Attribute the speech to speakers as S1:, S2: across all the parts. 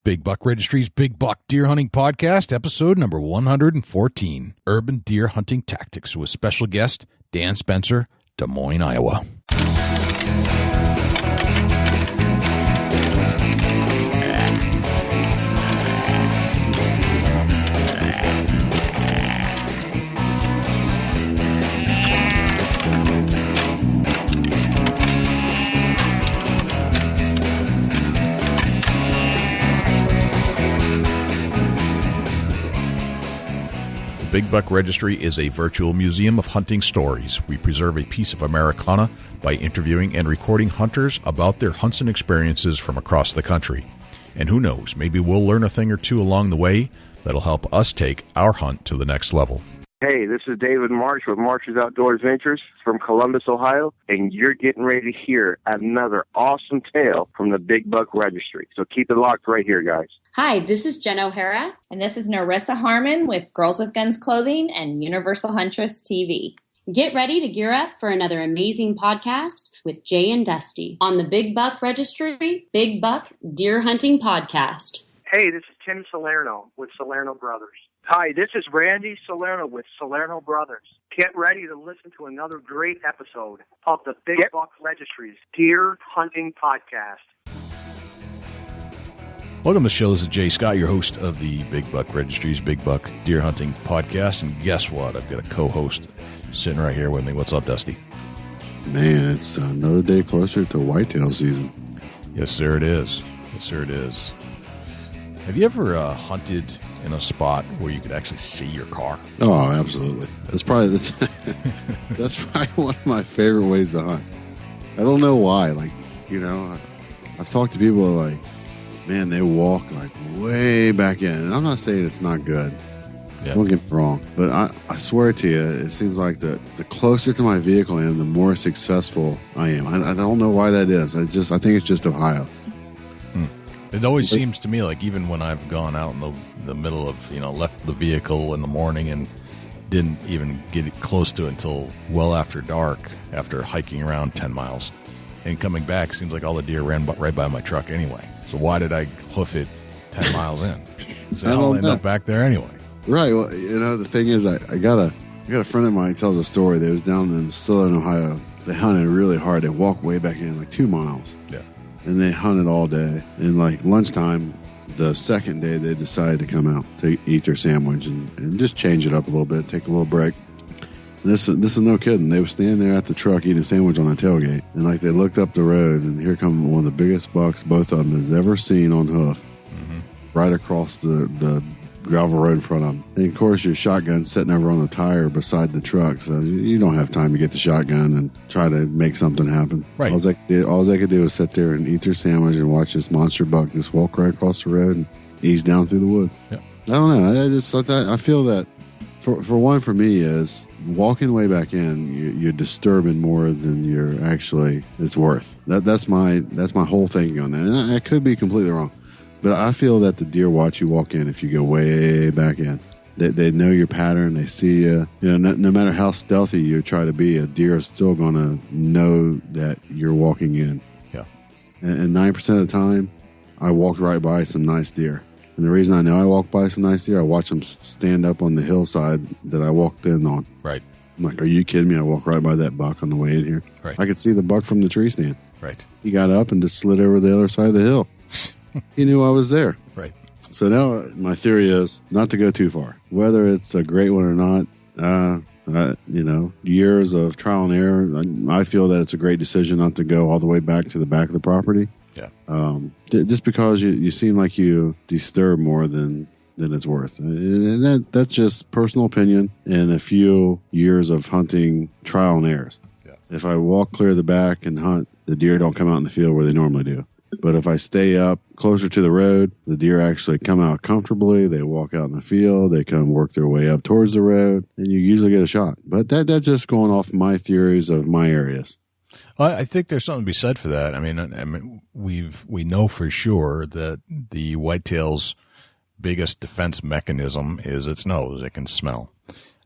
S1: Big Buck Registry's Big Buck Deer Hunting Podcast, episode number 114, Urban Deer Hunting Tactics, with special guest Dan Spencer, Des Moines, Iowa. Big Buck Registry is a virtual museum of hunting stories. We preserve a piece of Americana by interviewing and recording hunters about their hunts and experiences from across the country. And who knows, maybe we'll learn a thing or two along the way that'll help us take our hunt to the next level.
S2: Hey, this is David Marsh with Marsh's Outdoors Ventures from Columbus, Ohio, and you're getting ready to hear another awesome tale from the Big Buck Registry. So keep it locked right here, guys.
S3: Hi, this is Jen O'Hara.
S4: And this is Narissa Harmon with Girls with Guns Clothing and Universal Huntress TV.
S3: Get ready to gear up for another amazing podcast with Jay and Dusty on the Big Buck Registry, Big Buck Deer Hunting Podcast.
S5: Hey, this is Tim Salerno with Salerno Brothers. Hi, this is Randy Salerno with Salerno Brothers. Get ready to listen to another great episode of the Big Buck Registry's Deer Hunting Podcast.
S1: Welcome to the show. This is Jay Scott, your host of the Big Buck Registry's Big Buck Deer Hunting Podcast. And guess what? I've got a co-host sitting right here with me. What's up, Dusty?
S6: Man, it's another day closer to whitetail season.
S1: Yes, sir, it is. Yes, sir, it is. Have you ever hunted in a spot where you could actually see your car?
S6: Oh, absolutely. That's probably that's probably one of my favorite ways to hunt. I don't know why. Like, you know, I've talked to people like, man, they walk like way back in. And I'm not saying it's not good. Yeah. Don't get me wrong. But I swear to you, it seems like the closer to my vehicle I am, the more successful I am. I don't know why that is. I think it's just Ohio.
S1: It always seems to me like even when I've gone out in the middle of, left the vehicle in the morning and didn't even get close to it until well after dark, after hiking around 10 miles and coming back, seems like all the deer ran right by my truck anyway. So why did I hoof it 10 miles in? So I'll end up back there anyway. Right.
S6: Well, the thing is, I got a friend of mine who tells a story. They was down in Southern Ohio. They hunted really hard. They walked way back in, like 2 miles.
S1: Yeah.
S6: And they hunted all day. And like lunchtime, the second day, they decided to come out to eat their sandwich and just change it up a little bit, take a little break. And this is no kidding. They were standing there at the truck eating a sandwich on the tailgate. And like they looked up the road, and here comes one of the biggest bucks both of them has ever seen on hoof, right across the gravel road in front of them. And of course, your shotgun's sitting over on the tire beside the truck, so you don't have time to get the shotgun and try to make something happen. Right. All they could do was sit there and eat their sandwich and watch this monster buck just walk right across the road and ease down through the woods. Yep. I don't know. I feel that for me is walking way back in, you're disturbing more than you're actually it's worth. That's my whole thinking on that. And I could be completely wrong. But I feel that the deer watch you walk in if you go way back in. They know your pattern. They see you. No matter how stealthy you try to be, a deer is still going to know that you're walking in.
S1: Yeah.
S6: And 9% of the time, I walked right by some nice deer. And the reason I know I walked by some nice deer, I watched them stand up on the hillside that I walked in on.
S1: Right.
S6: I'm like, are you kidding me? I walked right by that buck on the way in here.
S1: Right.
S6: I could see the buck from the tree stand.
S1: Right.
S6: He got up and just slid over the other side of the hill. He knew I was there.
S1: Right.
S6: So now my theory is not to go too far. Whether it's a great one or not, years of trial and error, I feel that it's a great decision not to go all the way back to the back of the property.
S1: Yeah.
S6: Just because you seem like you disturb more than it's worth. And that's just personal opinion and a few years of hunting trial and errors.
S1: Yeah.
S6: If I walk clear the back and hunt, the deer don't come out in the field where they normally do. But if I stay up closer to the road, the deer actually come out comfortably. They walk out in the field. They come work their way up towards the road, and you usually get a shot. But that's just going off my theories of my areas.
S1: Well, I think there's something to be said for that. I mean, we know for sure that the whitetail's biggest defense mechanism is its nose. It can smell.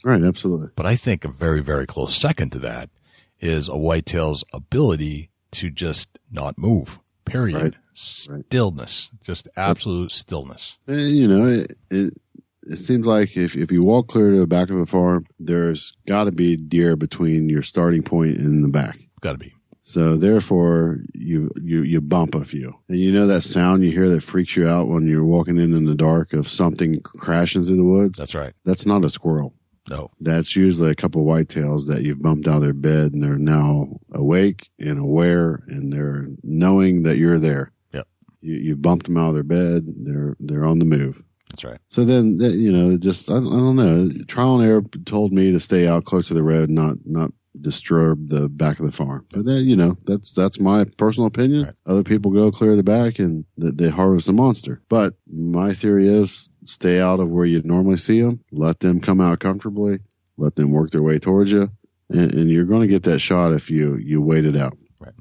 S6: Right, absolutely.
S1: But I think a very, very close second to that is a whitetail's ability to just not move. Period.
S6: Right.
S1: stillness, just absolute stillness.
S6: And, it seems like if you walk clear to the back of a farm, there's got to be deer between your starting point and the back.
S1: Got to be.
S6: So therefore, you bump a few. And that sound you hear that freaks you out when you're walking in the dark of something crashing through the woods?
S1: That's right.
S6: That's not a squirrel.
S1: No.
S6: That's usually a couple of whitetails that you've bumped out of their bed, and they're now awake and aware, and they're knowing that you're there.
S1: Yep.
S6: You bumped them out of their bed. They're on the move.
S1: That's right.
S6: So then, just I don't know. Trial and error told me to stay out close to the road, not disturb the back of the farm. But then, that's my personal opinion. Right. Other people go clear the back and they harvest the monster. But my theory is stay out of where you normally see them. Let them come out comfortably. Let them work their way towards you, and you're going to get that shot if you wait it out.
S1: Right.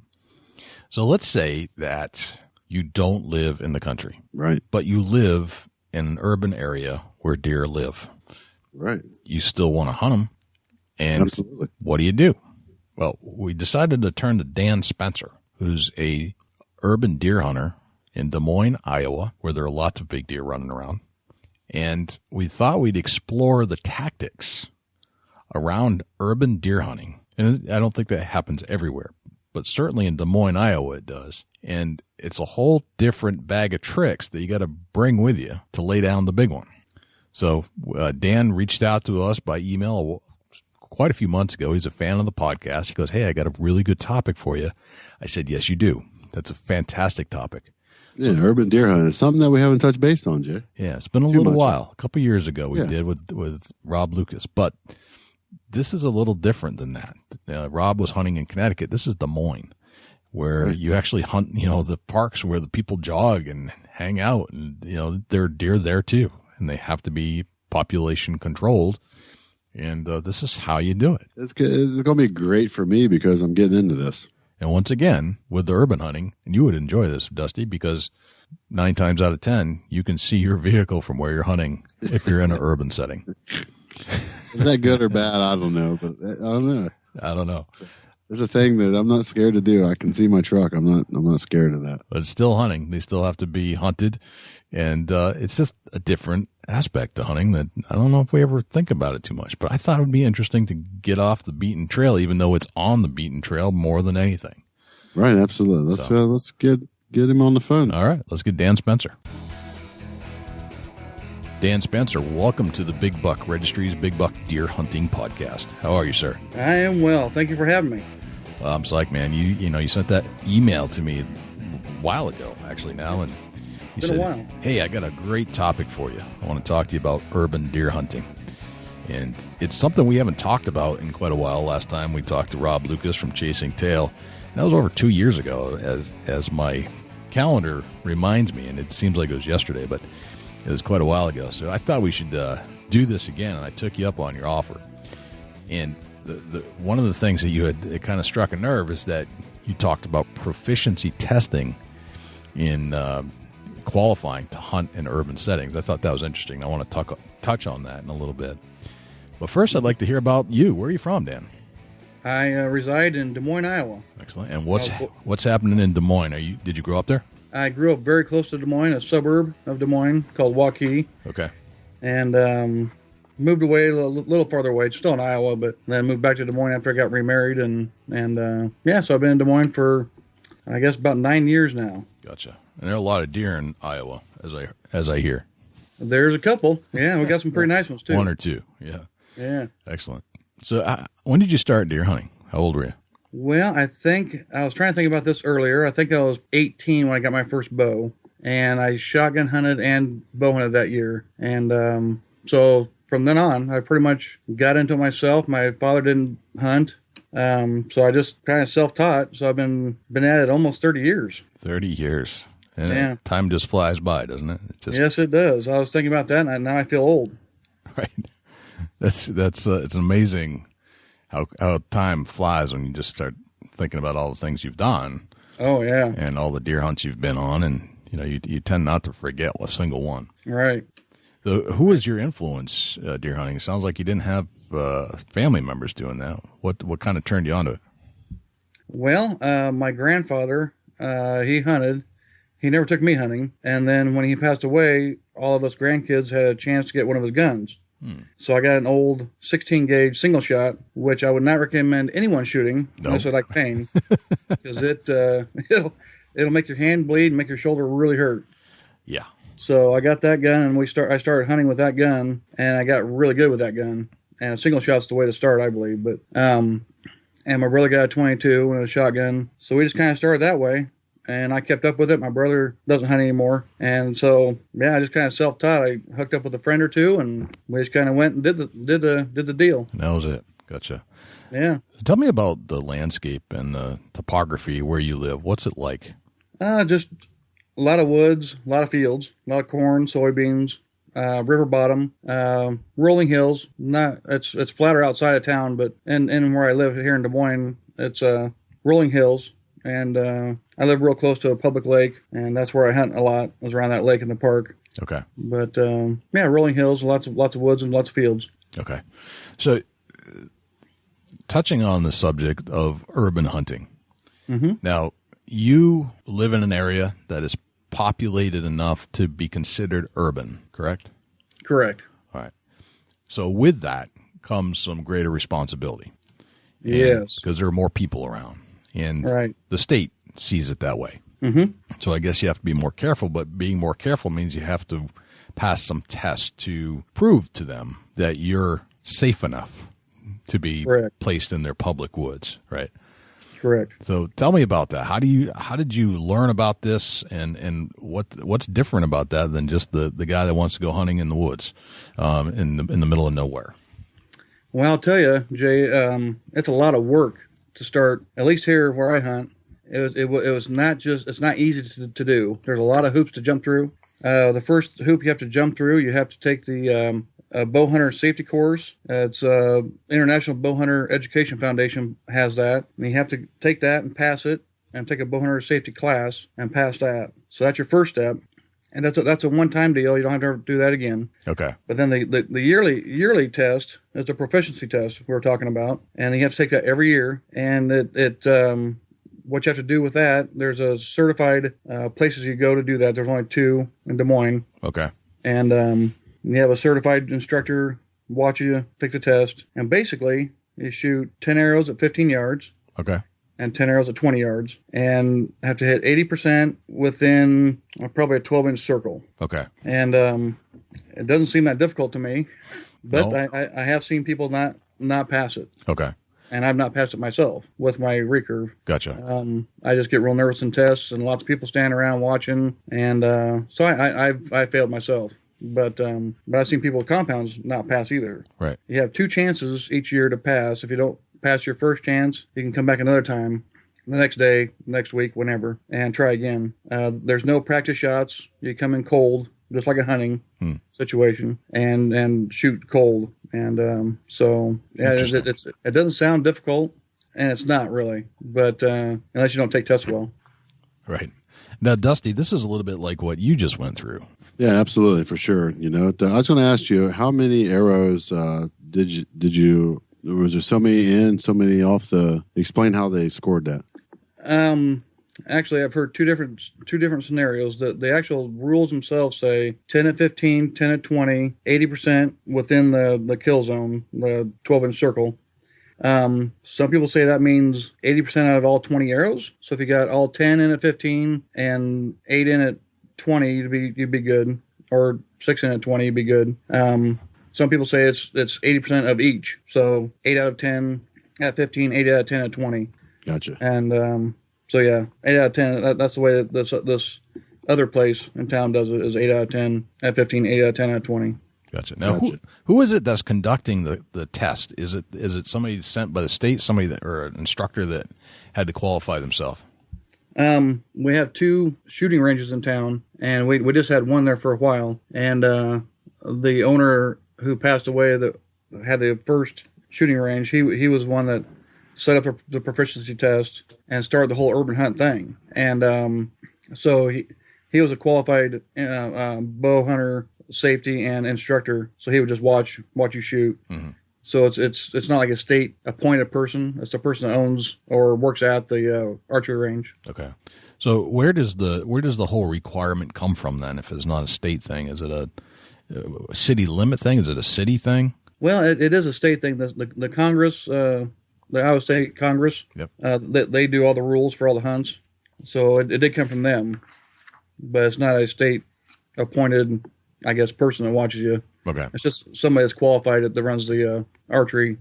S1: So let's say that you don't live in the country,
S6: right?
S1: But you live in an urban area where deer live.
S6: Right.
S1: You still want to hunt them. And
S6: absolutely.
S1: What do you do? Well, we decided to turn to Dan Spencer, who's a urban deer hunter in Des Moines, Iowa, where there are lots of big deer running around. And we thought we'd explore the tactics around urban deer hunting. And I don't think that happens everywhere, but certainly in Des Moines, Iowa, it does. And it's a whole different bag of tricks that you got to bring with you to lay down the big one. So Dan reached out to us by email quite a few months ago. He's a fan of the podcast. He goes, "Hey, I got a really good topic for you." I said, "Yes, you do. That's a fantastic topic."
S6: Yeah, urban deer hunting is something that we haven't touched base on, Jay.
S1: Yeah, it's been a little while. A couple years ago we did with Rob Lucas, but this is a little different than that. Rob was hunting in Connecticut. This is Des Moines, where you actually hunt, the parks where the people jog and hang out, and there are deer there too, and they have to be population controlled. And this is how you do it.
S6: It's going to be great for me because I'm getting into this.
S1: And once again, with the urban hunting, and you would enjoy this, Dusty, because 9 times out of 10, you can see your vehicle from where you're hunting if you're in an urban setting.
S6: Is that good or bad? I don't know, but I don't know. It's a thing that I'm not scared to do. I can see my truck. I'm not scared of that.
S1: But it's still hunting. They still have to be hunted, and it's just a different aspect to hunting that I don't know if we ever think about it too much. But I thought it would be interesting to get off the beaten trail, even though it's on the beaten trail more than anything.
S6: Right, absolutely. Let's get him on the phone.
S1: All right, let's get Dan Spencer. Dan Spencer, welcome to the Big Buck Registry's Big Buck Deer Hunting Podcast. How are you, sir?
S7: I am well. Thank you for having me.
S1: Well, I'm psyched, man. You sent that email to me a while ago, actually, now, and you said, "Hey, I got a great topic for you. I want to talk to you about urban deer hunting." And it's something we haven't talked about in quite a while. Last time we talked to Rob Lucas from Chasing Tail, and that was over 2 years ago, as my calendar reminds me, and it seems like it was yesterday, but it was quite a while ago. So I thought we should do this again, and I took you up on your offer. And the one of the things that you had, it kind of struck a nerve, is that you talked about proficiency testing in qualifying to hunt in urban settings. I thought that was interesting. I want to touch on that in a little bit. But first, I'd like to hear about you. Where are you from, Dan?
S7: I reside in Des Moines, Iowa.
S1: Excellent. And what's happening in Des Moines? Did you grow up there?
S7: I grew up very close to Des Moines, a suburb of Des Moines called Waukee.
S1: Okay.
S7: And moved away a little farther away, still in Iowa, but then moved back to Des Moines after I got remarried. And so I've been in Des Moines for, I guess, about 9 years now.
S1: Gotcha. And there are a lot of deer in Iowa, as I hear.
S7: There's a couple. Yeah, we got some pretty nice ones, too.
S1: One or two, yeah.
S7: Yeah.
S1: Excellent. So when did you start deer hunting? How old were you?
S7: Well, I was trying to think about this earlier. I think I was 18 when I got my first bow, and I shotgun hunted and bow hunted that year. And so from then on, I pretty much got into it myself. My father didn't hunt, so I just kind of self-taught. So I've been at it almost 30 years. 30 years. And time just flies by, doesn't it? Yes, it does. I was thinking about that, and now I feel old.
S1: Right. That's it's amazing how time flies when you just start thinking about all the things you've done.
S7: Oh yeah. And
S1: all the deer hunts you've been on, and you tend not to forget a single one.
S7: Right.
S1: So who was your influence deer hunting? It sounds like you didn't have family members doing that. What kind of turned you onto it?
S7: Well, my grandfather, he hunted. he never took me hunting. And then when he passed away, all of us grandkids had a chance to get one of his guns. So I got an old 16 gauge single shot, which I would not recommend anyone shooting unless they like pain, because it'll make your hand bleed and make your shoulder really hurt. Yeah. So I got that gun, and I started hunting with that gun, and I got really good with that gun. And a single shot's the way to start, I believe. But and my brother got a 22 and a shotgun, so we just kind of started that way. And I kept up with it. My brother doesn't hunt anymore. And so, yeah, I just kind of self-taught. I hooked up with a friend or two, and we just kind of went and did the deal.
S1: And that was it. Gotcha.
S7: Yeah.
S1: Tell me about the landscape and the topography where you live. What's it like?
S7: Just a lot of woods, a lot of fields, a lot of corn, soybeans, river bottom, rolling hills. It's flatter outside of town, but and where I live here in Des Moines, it's rolling hills. And I live real close to a public lake, and that's where I hunt a lot, is around that lake in the park.
S1: Okay.
S7: But, yeah, rolling hills, lots of woods and lots of fields.
S1: Okay. So, touching on the subject of urban hunting. Mm-hmm. Now, you live in an area that is populated enough to be considered urban, correct?
S7: Correct.
S1: All right. So, with that comes some greater responsibility.
S7: Yes.
S1: Because there are more people around. And
S7: right.
S1: The state sees it that way.
S7: Mm-hmm.
S1: So I guess you have to be more careful, but being more careful means you have to pass some tests to prove to them that you're safe enough to be
S7: Correct.
S1: Placed in their public woods, right?
S7: Correct.
S1: So tell me about that. How did you learn about this, and what's different about that than just the guy that wants to go hunting in the woods in the middle of nowhere?
S7: Well, I'll tell you, Jay, it's a lot of work to start, at least here where I hunt. It was not just, it's not easy to do. There's a lot of hoops to jump through. The first hoop you have to jump through, you have to take the bow hunter safety course. It's International Bow Hunter Education Foundation has that. And you have to take that and pass it, and take a bow hunter safety class and pass that. So that's your first step. And that's a one-time deal. You don't have to ever do that again.
S1: Okay.
S7: But then the yearly test is the proficiency test we're talking about, and you have to take that every year. And what you have to do with that, there's a certified places you go to do that. There's only 2 in Des Moines.
S1: Okay.
S7: And you have a certified instructor watch you take the test, and basically you shoot 10 arrows at 15 yards.
S1: Okay.
S7: And 10 arrows at 20 yards, and have to hit 80% within probably a 12-inch circle.
S1: Okay.
S7: And it doesn't seem that difficult to me, but
S1: no.
S7: I have seen people not pass it.
S1: Okay.
S7: And I've not passed it myself with my recurve.
S1: Gotcha.
S7: I just get real nervous in tests, and lots of people standing around watching, and so I failed myself. But I've seen people with compounds not pass either.
S1: Right.
S7: You have 2 chances each year to pass. If you don't pass your first chance, you can come back another time, the next day, next week, whenever, and try again. There's no practice shots. You come in cold, just like a hunting situation, and shoot cold. And so yeah, it doesn't sound difficult, and it's not really, but unless you don't take tests well.
S1: Right. Now, Dusty, this is a little bit like what you just went through.
S6: Yeah, absolutely, for sure. You know, I was going to ask you, how many arrows did you? Was there so many in, so many off? Explain how they scored that.
S7: Actually, I've heard two different scenarios. The actual rules themselves say 10 at 15, 10 at 20, 80% within the kill zone, the 12-inch circle. Some people say that means 80% out of all 20 arrows. So if you got all 10 in at 15 and 8 in at 20, you'd be good, or 6 in at 20, you'd be good. Some people say it's 80% of each. So 8 out of 10 at 15, 8 out of 10 at 20.
S6: Gotcha.
S7: And so yeah, 8 out of 10. That's the way that this other place in town does it, is 8 out of 10 at 15, 8 out of 10 at 20.
S1: Gotcha. Now, who is it that's conducting the test? Is it somebody sent by the state, or an instructor that had to qualify themselves?
S7: We have 2 shooting ranges in town, and we just had one there for a while. And the owner who passed away that had the first shooting range, he was one that set up the proficiency test and started the whole urban hunt thing. And so he was a qualified bow hunter, safety, and instructor. So he would just watch you shoot. Mm-hmm. So it's not like a state appointed person. It's the person that owns or works at the archery range.
S1: Okay. So where does the whole requirement come from then? If it's not a state thing, is it a city limit thing? Is it a city thing?
S7: Well, it is a state thing. The Congress, the Iowa State Congress,
S1: Yep.
S7: They do all the rules for all the hunts. So it did come from them, but it's not a state appointed, I guess, person that watches you.
S1: Okay.
S7: It's just somebody that's qualified that runs the archery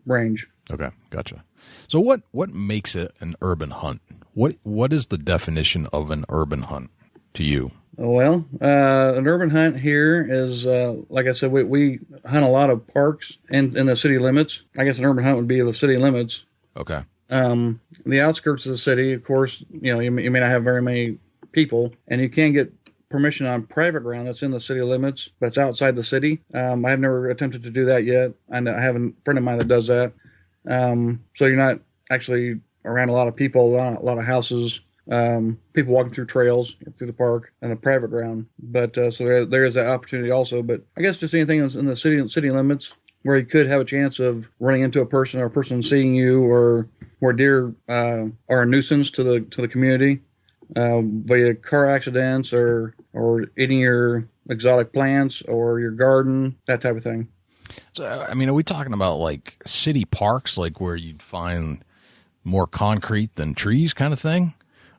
S7: range.
S1: Okay, gotcha. So what makes it an urban hunt? What is the definition of an urban hunt to you?
S7: Well, an urban hunt here is, like I said, we hunt a lot of parks in the city limits. I guess an urban hunt would be the city limits.
S1: Okay.
S7: The outskirts of the city, of course, you may not have very many people, and you can get permission on private ground that's in the city limits, but it's outside the city. I've never attempted to do that yet. I have a friend of mine that does that. So you're not actually around a lot of people, a lot of houses, people walking through trails through the park and the private ground. But so there is that opportunity also. But I guess just anything in the city limits where you could have a chance of running into a person or a person seeing you, or where deer are a nuisance to the community. Via car accidents or eating your exotic plants or your garden, that type of thing.
S1: So, I mean, are we talking about like city parks, like where you'd find more concrete than trees kind of thing?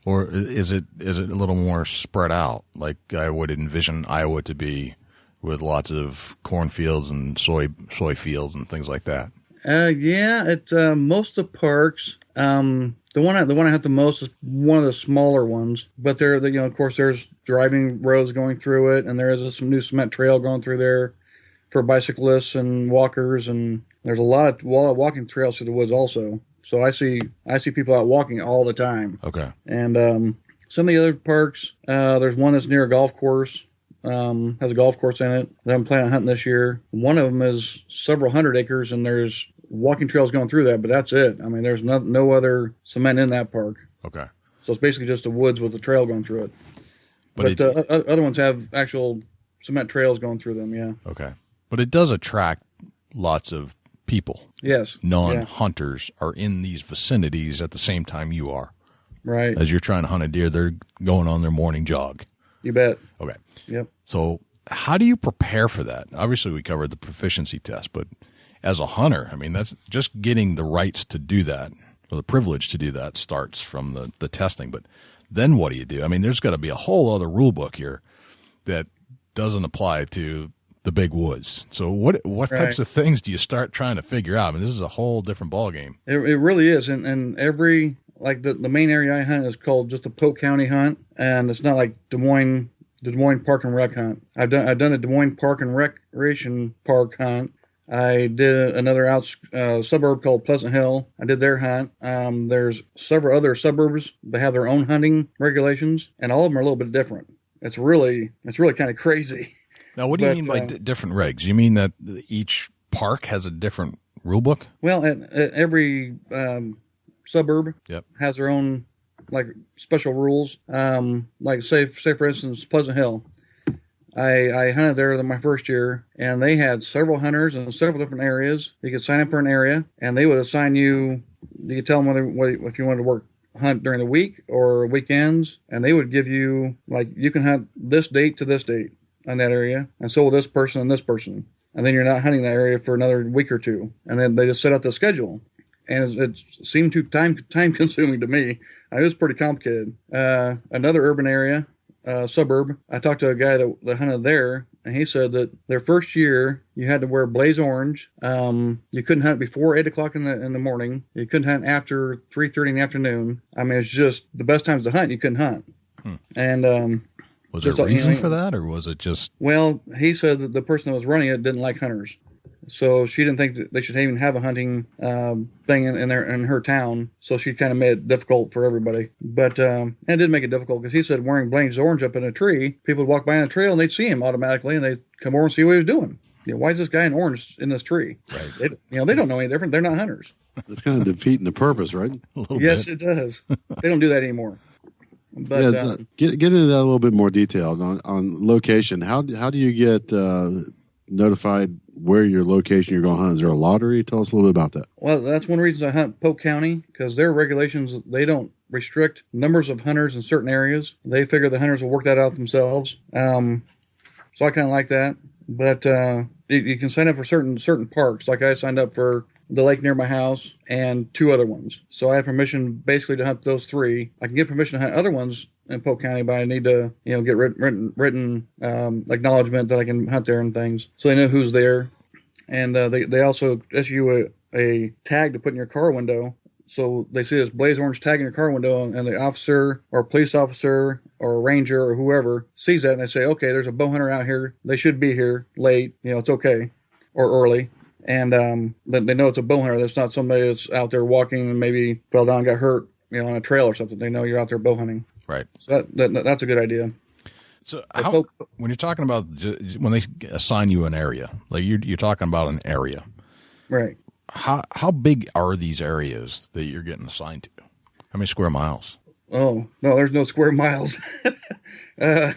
S1: Or is it a little more spread out, like I would envision Iowa to be, with lots of cornfields and soy fields and things like that?
S7: Yeah, it's most of the parks. The one I have the most is one of the smaller ones, but of course, there's driving roads going through it, and there is some new cement trail going through there for bicyclists and walkers, and there's a lot of walking trails through the woods also. So I see people out walking all the time.
S1: Okay.
S7: And some of the other parks, there's one that's near a golf course, has a golf course in it that I'm planning on hunting this year. One of them is several hundred acres, and there's walking trails going through that, but that's it. I mean, there's no other cement in that park.
S1: Okay.
S7: So it's basically just the woods with the trail going through it. But other ones have actual cement trails going through them, yeah.
S1: Okay. But it does attract lots of people.
S7: Yes.
S1: Non-hunters are in these vicinities at the same time you are.
S7: Right.
S1: As you're trying to hunt a deer, they're going on their morning jog.
S7: You bet.
S1: Okay.
S7: Yep.
S1: So how do you prepare for that? Obviously, we covered the proficiency test, but as a hunter, I mean, that's just getting the rights to do that, or the privilege to do that, starts from the testing. But then what do you do? I mean, there's got to be a whole other rule book here that doesn't apply to the big woods. So what types of things do you start trying to figure out? I mean, this is a whole different ballgame.
S7: It really is. And every, like the main area I hunt is called just a Polk County hunt. And it's not like the Des Moines Park and Rec hunt. I've done the Des Moines Park and Recreation Park hunt. I did another suburb called Pleasant Hill. I did their hunt. There's several other suburbs that have their own hunting regulations, and all of them are a little bit different. It's really kind of crazy.
S1: Now, what do you mean by different regs? You mean that each park has a different rule book?
S7: Well, every suburb has their own like special rules. Like say for instance, Pleasant Hill. I hunted there my first year, and they had several hunters in several different areas. You could sign up for an area, and they would assign you. You could tell them if you wanted to hunt during the week or weekends, and they would give you, like, you can hunt this date to this date on that area, and so will this person and this person. And then you're not hunting that area for another week or two. And then they just set out the schedule. And it seemed too time consuming to me. It was pretty complicated. Another urban area, suburb, I talked to a guy that hunted there, and he said that their first year you had to wear blaze orange. You couldn't hunt before 8 o'clock in the morning. You couldn't hunt after 3:30 in the afternoon. I mean, it's just the best times to hunt. You couldn't hunt. And
S1: was there a reason for that, or was it just?
S7: Well, he said that the person that was running it didn't like hunters. So she didn't think that they should even have a hunting thing in her town. So she kind of made it difficult for everybody. But and it did make it difficult because he said wearing blaze orange up in a tree, people would walk by on the trail and they'd see him automatically, and they'd come over and see what he was doing. Why is this guy in orange in this tree?
S1: Right.
S7: They don't know any different. They're not hunters.
S6: It's kind of defeating the purpose, right?
S7: Yes, it does. They don't do that anymore. But
S6: get into that a little bit more detail on location. How do you get notified where your location you're going to hunt? Is there a lottery? Tell us a little bit about that.
S7: Well, that's one reason I hunt Polk County, because their regulations, they don't restrict numbers of hunters in certain areas. They figure the hunters will work that out themselves. So I kind of like that. But you can sign up for certain parks. Like I signed up for the lake near my house and 2 other ones. So I have permission basically to hunt those 3. I can get permission to hunt other ones in Polk County, but I need to, get written acknowledgement that I can hunt there and things, so they know who's there. And they also issue a tag to put in your car window. So they see this blaze orange tag in your car window, and the officer or police officer or a ranger or whoever sees that, and they say, okay, there's a bow hunter out here. They should be here late. It's okay, or early. And they know it's a bow hunter. That's not somebody that's out there walking and maybe fell down and got hurt, on a trail or something. They know you're out there bow hunting.
S1: Right.
S7: So that's a good idea.
S1: So when you're talking about when they assign you an area, like you're talking about an area,
S7: right?
S1: How big are these areas that you're getting assigned to? How many square miles?
S7: Oh no, there's no square miles. The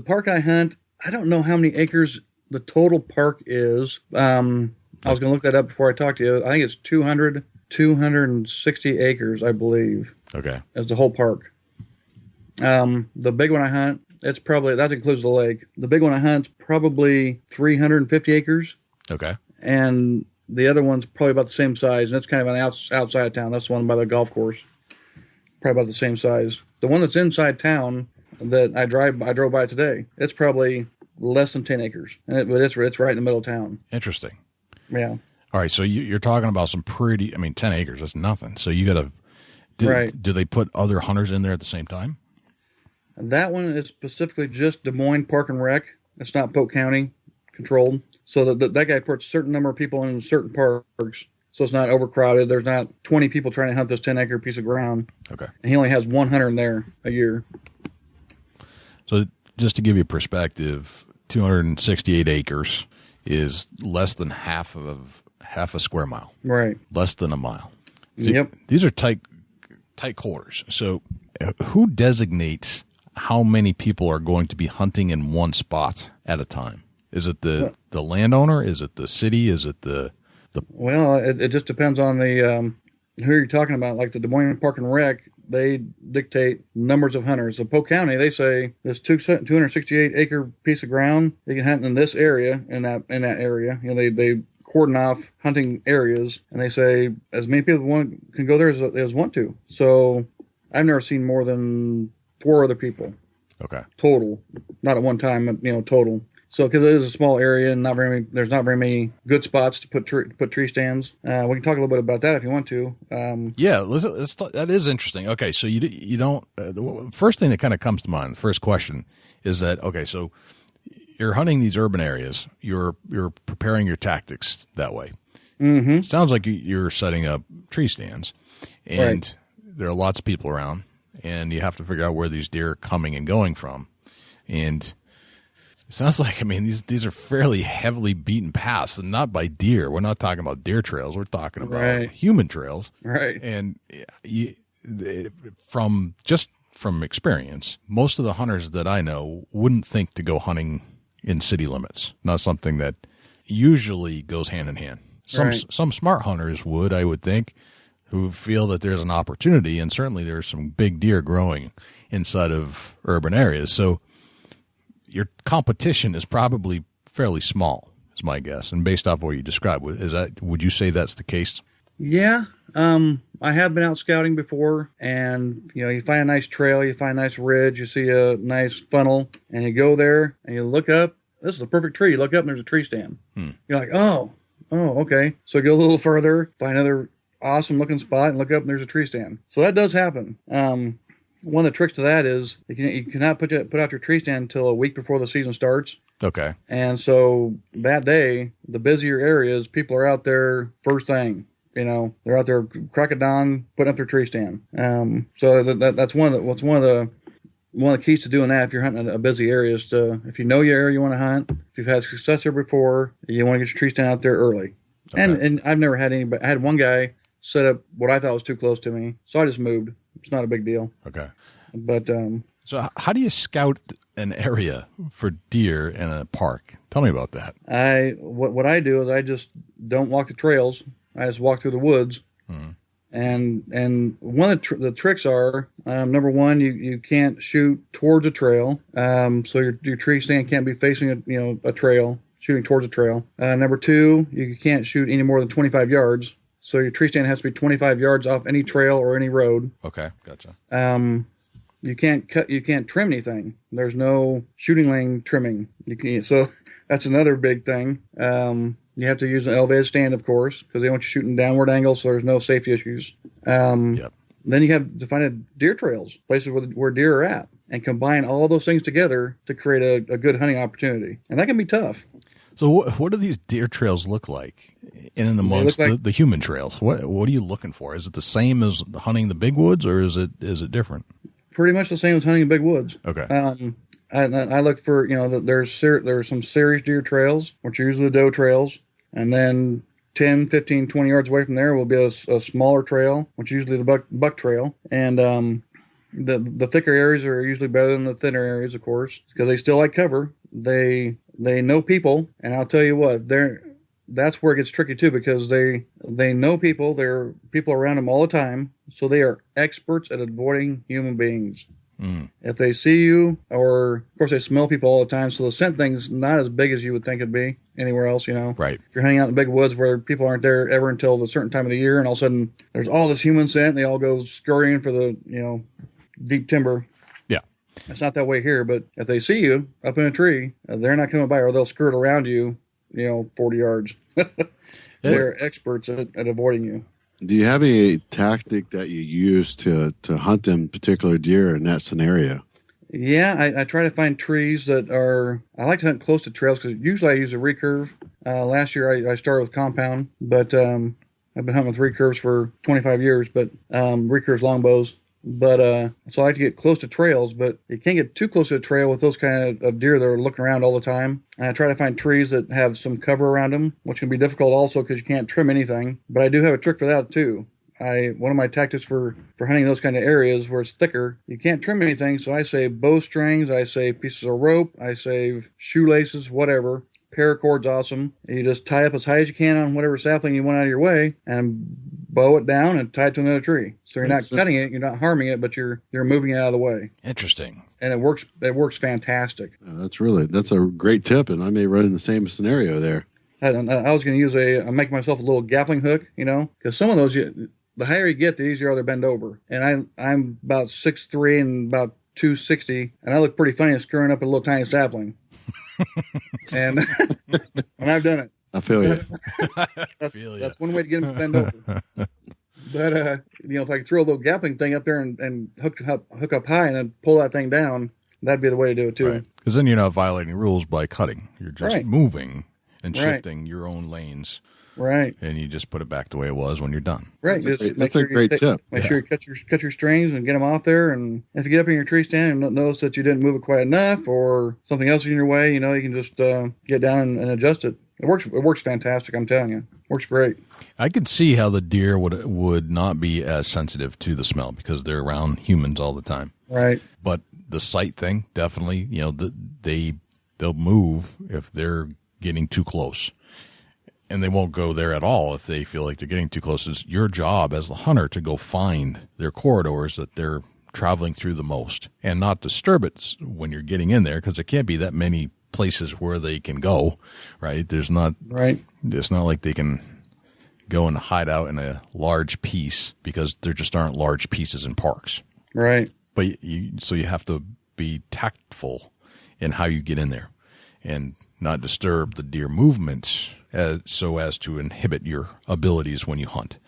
S7: park I hunt, I don't know how many acres the total park is. I was going to look that up before I talked to you. I think it's 260 acres, I believe.
S1: Okay.
S7: As the whole park. The big one I hunt, that includes the lake. The big one I hunt's probably 350 acres.
S1: Okay.
S7: And the other one's probably about the same size, and it's kind of on the outside of town. That's the one by the golf course. Probably about the same size. The one that's inside town that I drove by today, it's probably less than 10 acres, but it's right in the middle of town.
S1: Interesting.
S7: Yeah.
S1: All right, so you're talking about some 10 acres, that's nothing. So you got to, do they put other hunters in there at the same time?
S7: And that one is specifically just Des Moines Park and Rec. It's not Polk County controlled. So that guy puts a certain number of people in certain parks, so it's not overcrowded. There's not 20 people trying to hunt this 10-acre piece of ground.
S1: Okay. And
S7: he only has one hunter in there a year.
S1: So just to give you perspective, 268 acres is less than half a square mile.
S7: Right.
S1: Less than a mile. So
S7: yep.
S1: These are tight quarters. So who designates how many people are going to be hunting in one spot at a time? Is it the landowner? Is it the city? Is it the?
S7: Well, it just depends on the who you're talking about. Like the Des Moines Park and Rec, they dictate numbers of hunters. In Polk County, they say this 268 acre piece of ground, they can hunt in this area, in that area. They cordon off hunting areas, and they say as many people can go there as want to. So I've never seen more than 4 other people.
S1: Okay.
S7: Total, not at one time, but total. So because it is a small area and there's not very many good spots to put tree stands. We can talk a little bit about that if you want to.
S1: Yeah, that is interesting. Okay, so you don't. The first thing that kind of comes to mind, the first question is that so you're hunting these urban areas. You're preparing your tactics that way.
S7: Mm-hmm.
S1: It sounds like you're setting up tree stands, and there are lots of people around, and you have to figure out where these deer are coming and going from, and it sounds like, these are fairly heavily beaten paths, and not by deer. We're not talking about deer trails. We're talking about human trails.
S7: Right.
S1: And from experience, most of the hunters that I know wouldn't think to go hunting in city limits. Not something that usually goes hand in hand. Some smart hunters would, I would think, who feel that there's an opportunity, and certainly there's some big deer growing inside of urban areas. So your competition is probably fairly small, is my guess. And based off what you described, would you say that's the case?
S7: Yeah. I have been out scouting before, and you find a nice trail, you find a nice ridge, you see a nice funnel, and you go there and you look up. This is a perfect tree. You look up and there's a tree stand. You're like, oh, okay. So you go a little further, find another awesome looking spot, and look up and there's a tree stand. So that does happen. One of the tricks to that is you cannot put out your tree stand until a week before the season starts.
S1: Okay. And
S7: so that day, the busier areas, people are out there first thing. They're out there crack of dawn, putting up their tree stand. So that's one of the keys to doing that. If you're hunting a busy area, is to, if you know your area you want to hunt, if you've had success there before, you want to get your tree stand out there early. Okay. And I've never had anybody. I had one guy set up what I thought was too close to me, so I just moved. It's not a big deal.
S1: Okay.
S7: But
S1: so how do you scout an area for deer in a park? Tell me about that.
S7: What I do is I just don't walk the trails. I just walk through the woods. And one of the tricks are, number one, you can't shoot towards a trail. So your tree stand can't be facing a trail, shooting towards a trail. Number two, you can't shoot any more than 25 yards. So your tree stand has to be 25 yards off any trail or any road.
S1: Okay, gotcha.
S7: You can't trim anything. There's no shooting lane trimming. So that's another big thing. You have to use an elevated stand, of course, because they want you shooting downward angles, so there's no safety issues.
S1: Yep.
S7: Then you have to find deer trails, places where deer are at, and combine all those things together to create a good hunting opportunity. And that can be tough.
S1: So what do these deer trails look like in amongst the human trails? What are you looking for? Is it the same as hunting the big woods, or is it different?
S7: Pretty much the same as hunting big woods.
S1: Okay.
S7: I look for, there's some serious deer trails, which are usually the doe trails. And then 10, 15, 20 yards away from there will be a smaller trail, which is usually the buck trail. And the thicker areas are usually better than the thinner areas, of course, because they still like cover. They know people, and I'll tell you what, that's where it gets tricky too, because they know people. There are people around them all the time, so they are experts at avoiding human beings. If they see you, or of course they smell people all the time, so the scent thing's not as big as you would think it'd be anywhere else, Right. If you're hanging out in the big woods where people aren't there ever until a certain time of the year, and all of a sudden there's all this human scent, and they all go scurrying for the, deep timber. Yeah. It's not that way here, but if they see you up in a tree, they're not coming by, or they'll skirt around you, 40 yards. They're experts at avoiding you.
S6: Do you have a tactic that you use to hunt them particular deer in that scenario?
S7: Yeah, I try to find trees that are... I like to hunt close to trails because usually I use a recurve. Last year I started with compound, but I've been hunting with recurves for 25 years, but recurves longbows. But so I like to get close to trails, but you can't get too close to a trail with those kind of deer that are looking around all the time. And I try to find trees that have some cover around them, which can be difficult also because you can't trim anything. But I do have a trick for that too. One of my tactics for hunting those kind of areas where it's thicker, you can't trim anything, so I save bowstrings, I save pieces of rope, I save shoelaces, whatever. Paracord's awesome. You just tie up as high as you can on whatever sapling you want out of your way and bow it down and tie it to another tree. So you're not cutting it, you're not harming it, but you're moving it out of the way.
S1: Interesting.
S7: And it works fantastic.
S6: That's a great tip, and I may run in the same scenario there. I
S7: was going to use I make myself a little grappling hook, because some of those, the higher you get, the easier they're bend over. And I'm about 6'3" and about 260, and I look pretty funny screwing up a little tiny sapling. and I've done it.
S6: I feel you.
S7: That's one way to get them to bend over. But if I could throw a little gapping thing up there and hook up high and then pull that thing down, that'd be the way to do it too.
S1: Because then you're not violating rules by cutting. You're just moving and shifting your own lanes.
S7: Right.
S1: And you just put it back the way it was when you're done.
S7: Right.
S6: That's a great tip.
S7: Make sure you cut your strings and get them off there. And if you get up in your tree stand and notice that you didn't move it quite enough or something else is in your way, you can just get down and adjust it. It works fantastic, I'm telling you. Works great.
S1: I could see how the deer would not be as sensitive to the smell because they're around humans all the time.
S7: Right.
S1: But the sight thing, definitely, they'll move if they're getting too close. And they won't go there at all if they feel like they're getting too close. It's your job as the hunter to go find their corridors that they're traveling through the most and not disturb it when you're getting in there, because there can't be that many places where they can go, right? It's not like they can go and hide out in a large piece because there just aren't large pieces in parks.
S7: Right.
S1: But so you have to be tactful in how you get in there and not disturb the deer movements so as to inhibit your abilities when you hunt.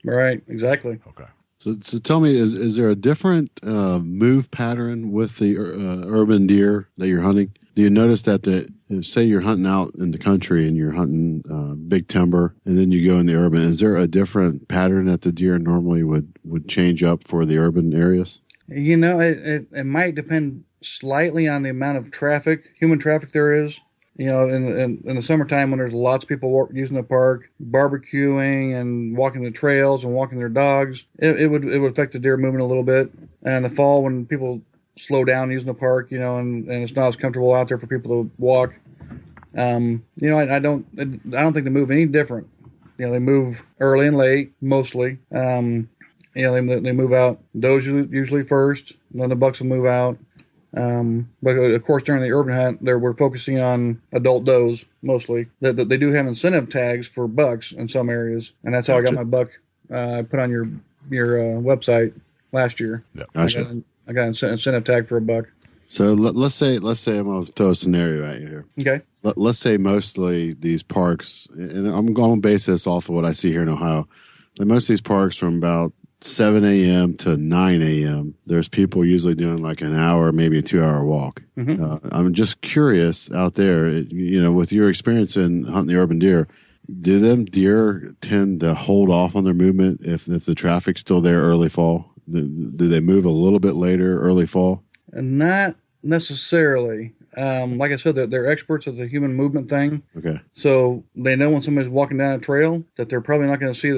S7: Right, exactly.
S1: Okay.
S6: So tell me, is there a different move pattern with the urban deer that you're hunting? Do you notice that say you're hunting out in the country and you're hunting big timber and then you go in the urban, is there a different pattern that the deer normally would change up for the urban areas?
S7: It might depend slightly on the amount of human traffic there is. In the summertime when there's lots of people using the park, barbecuing and walking the trails and walking their dogs, it would affect the deer movement a little bit. And in the fall when people slow down using the park, and it's not as comfortable out there for people to walk, I don't think they move any different. They move early and late mostly. They move out. Does usually first, and then the bucks will move out. But of course, during the urban hunt, we're focusing on adult does mostly. They do have incentive tags for bucks in some areas, and that's how I got my buck put on your website last year.
S1: Yeah.
S6: Gotcha.
S7: I got an incentive tag for a buck.
S6: So let's say I'm going to throw a scenario at you here.
S7: Okay.
S6: Let's say mostly these parks, and I'm going to base this off of what I see here in Ohio. Like most of these parks from about 7 a.m. to 9 a.m., there's people usually doing like an hour, maybe a 2-hour walk. Mm-hmm. I'm just curious out there, with your experience in hunting the urban deer, do them deer tend to hold off on their movement if the traffic's still there early fall? Do they move a little bit later, early fall?
S7: Not necessarily. Like I said, they're experts at the human movement thing.
S6: Okay.
S7: So they know when somebody's walking down a trail that they're probably not going to see.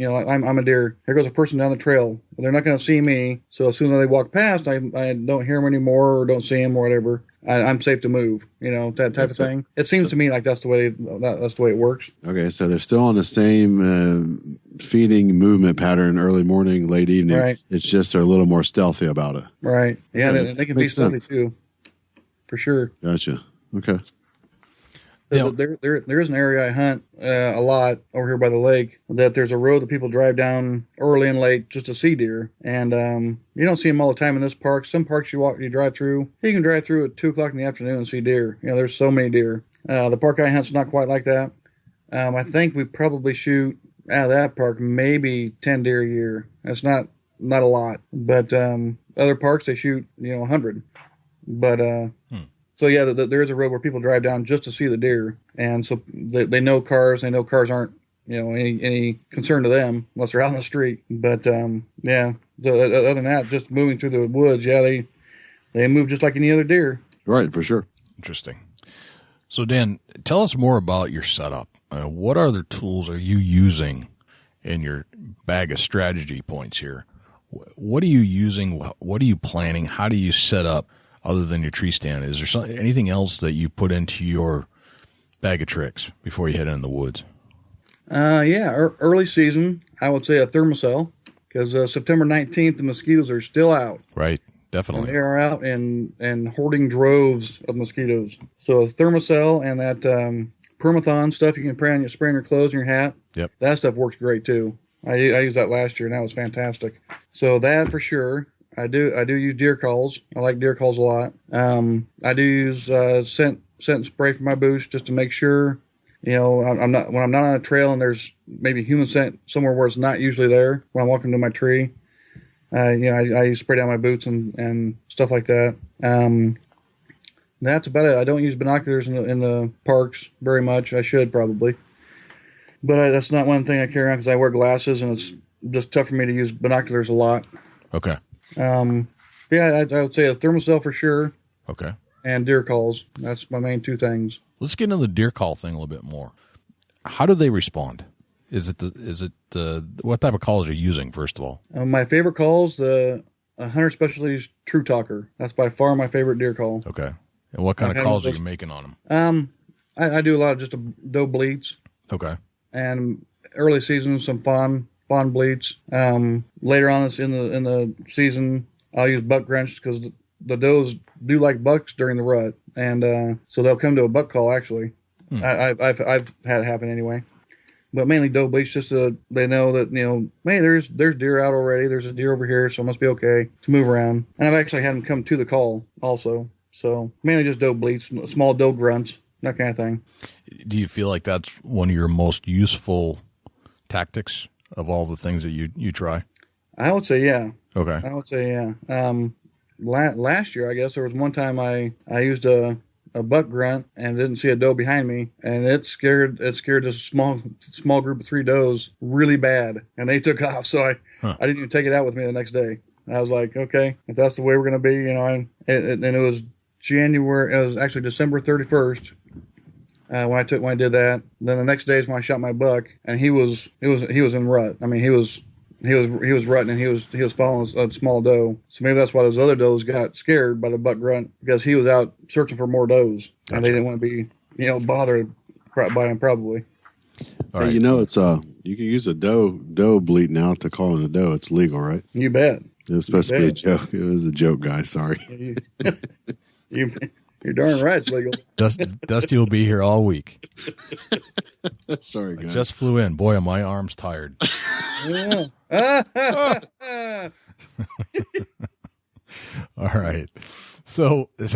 S7: I'm a deer. Here goes a person down the trail. They're not going to see me. So as soon as they walk past, I don't hear them anymore or don't see them or whatever. I'm safe to move. That type of thing. It seems to me like that's the way it works.
S6: Okay, so they're still on the same feeding movement pattern, early morning, late evening.
S7: Right.
S6: It's just they're a little more stealthy about it.
S7: Right. Yeah, they can be stealthy too, for sure.
S6: Gotcha. Okay.
S7: There is an area I hunt a lot over here by the lake that there's a road that people drive down early and late just to see deer, and you don't see them all the time in this park. Some parks you drive through, you can drive through at 2:00 in the afternoon and see deer. There's so many deer. The park I hunt's not quite like that. I think we probably shoot out of that park maybe 10 deer a year. That's not a lot, but other parks they shoot 100. But So yeah, there is a road where people drive down just to see the deer, and so they know cars. They know cars aren't any concern to them unless they're out in the street. But yeah, other than that, just moving through the woods, yeah, they move just like any other deer.
S6: Right, for sure.
S1: Interesting. So Dan, tell us more about your setup. What other tools are you using in your bag of strategy points here? What are you using? What are you planning? How do you set up? Other than your tree stand, is there anything else that you put into your bag of tricks before you head into the woods? Early season, I would say a thermocell, because September 19th, the mosquitoes are still out. Right, definitely.
S7: And they are out and hoarding droves of mosquitoes. So a thermocell and that permathon stuff you can spray on your clothes and your hat.
S1: Yep.
S7: That stuff works great too. I used that last year, and that was fantastic. So that for sure. I do use deer calls. I like deer calls a lot. I do use scent spray for my boots just to make sure, I'm not when I'm not on a trail and there's maybe human scent somewhere where it's not usually there when I'm walking to my tree. I spray down my boots and stuff like that. That's about it. I don't use binoculars in the parks very much. I should probably, but that's not one thing I carry around because I wear glasses and it's just tough for me to use binoculars a lot.
S1: Okay.
S7: I would say a thermocell for sure.
S1: Okay.
S7: And deer calls. That's my main two things.
S1: Let's get into the deer call thing a little bit more. How do they respond? Is it what type of calls are you using, first of all?
S7: My favorite calls, the Hunter Specialties True Talker. That's by far my favorite deer call.
S1: Okay. And what kind of calls are you making on
S7: them? I do a lot of just doe bleats.
S1: Okay.
S7: And early season, some fawn bleats. Later on in the season, I'll use buck grunts because the does do like bucks during the rut, and so they'll come to a buck call. Actually, I've had it happen anyway, but mainly doe bleats just so they know that hey, there's deer out already. There's a deer over here, so it must be okay to move around. And I've actually had them come to the call also. So mainly just doe bleats, small doe grunts, that kind of thing.
S1: Do you feel like that's one of your most useful tactics of all the things that you try?
S7: I would say yeah.
S1: Okay.
S7: I would say yeah. Last year, I guess there was one time I used a buck grunt and didn't see a doe behind me, and it scared this small group of 3 does really bad, and they took off. So I didn't even take it out with me the next day. And I was like, okay, if that's the way we're going to be, and it was January. It was actually December 31st. When I did that, then the next day is when I shot my buck, and he was in rut. I mean, he was rutting, and he was following a small doe. So maybe that's why those other does got scared by the buck grunt, because he was out searching for more does, and they didn't want to be bother by them probably.
S1: All right.
S6: It's you can use a doe bleat now to call in a doe. It's legal, right?
S7: You bet.
S6: It was supposed to be a joke. It was a joke, guys. Sorry.
S7: You're darn right, it's legal.
S1: Dusty will be here all week.
S6: Sorry,
S1: I
S6: guys.
S1: just flew in. Boy, are my arms tired.
S7: Yeah.
S1: All right. So this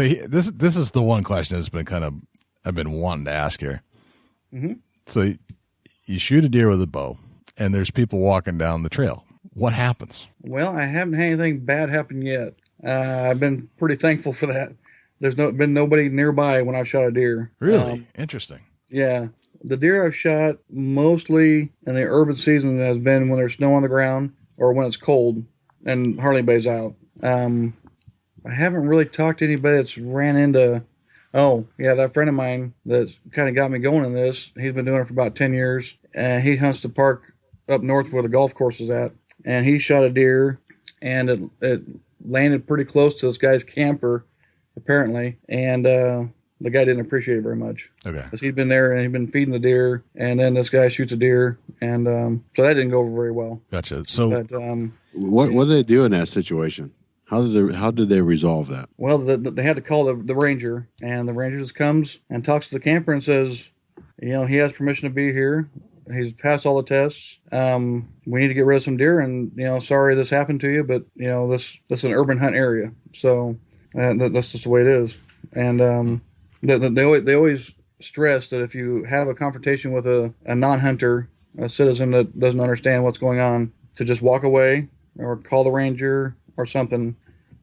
S1: is the one question that's been I've been wanting to ask here.
S7: Mm-hmm.
S1: So you shoot a deer with a bow, and there's people walking down the trail. What happens?
S7: Well, I haven't had anything bad happen yet. I've been pretty thankful for that. There's been nobody nearby when I've shot a deer.
S1: Really? Interesting.
S7: Yeah. The deer I've shot mostly in the urban season has been when there's snow on the ground or when it's cold and Harley Bay's out. I haven't really talked to anybody that's ran into... Oh, yeah, that friend of mine that kind of got me going in this, he's been doing it for about 10 years. He hunts the park up north where the golf course is at. And he shot a deer, and it landed pretty close to this guy's camper, apparently. And the guy didn't appreciate it very much.
S1: Okay.
S7: Because he'd been there, and he'd been feeding the deer, and then this guy shoots a deer. And so that didn't go over very well.
S1: Gotcha. So
S7: But,
S6: What did they do in that situation? How did they resolve that?
S7: well, they had to call the ranger, and the ranger just comes and talks to the camper and says, he has permission to be here. He's passed all the tests. We need to get rid of some deer, and sorry this happened to you, but this is an urban hunt area, so that's just the way it is. And they always stress that if you have a confrontation with a non-hunter, a citizen that doesn't understand what's going on, to just walk away or call the ranger or something.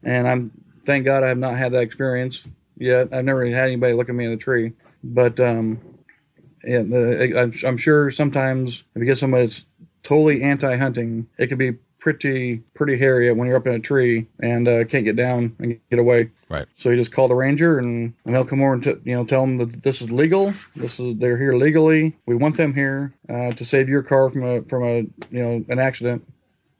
S7: And thank God I have not had that experience yet. I've never had anybody look at me in the tree, but I'm sure sometimes if you get somebody that's totally anti-hunting, it can be pretty hairy when you're up in a tree and can't get down and get away.
S1: right.
S7: So you just call the ranger and they'll come over and tell them that this is legal. They're here legally. We want them here to save your car from an accident.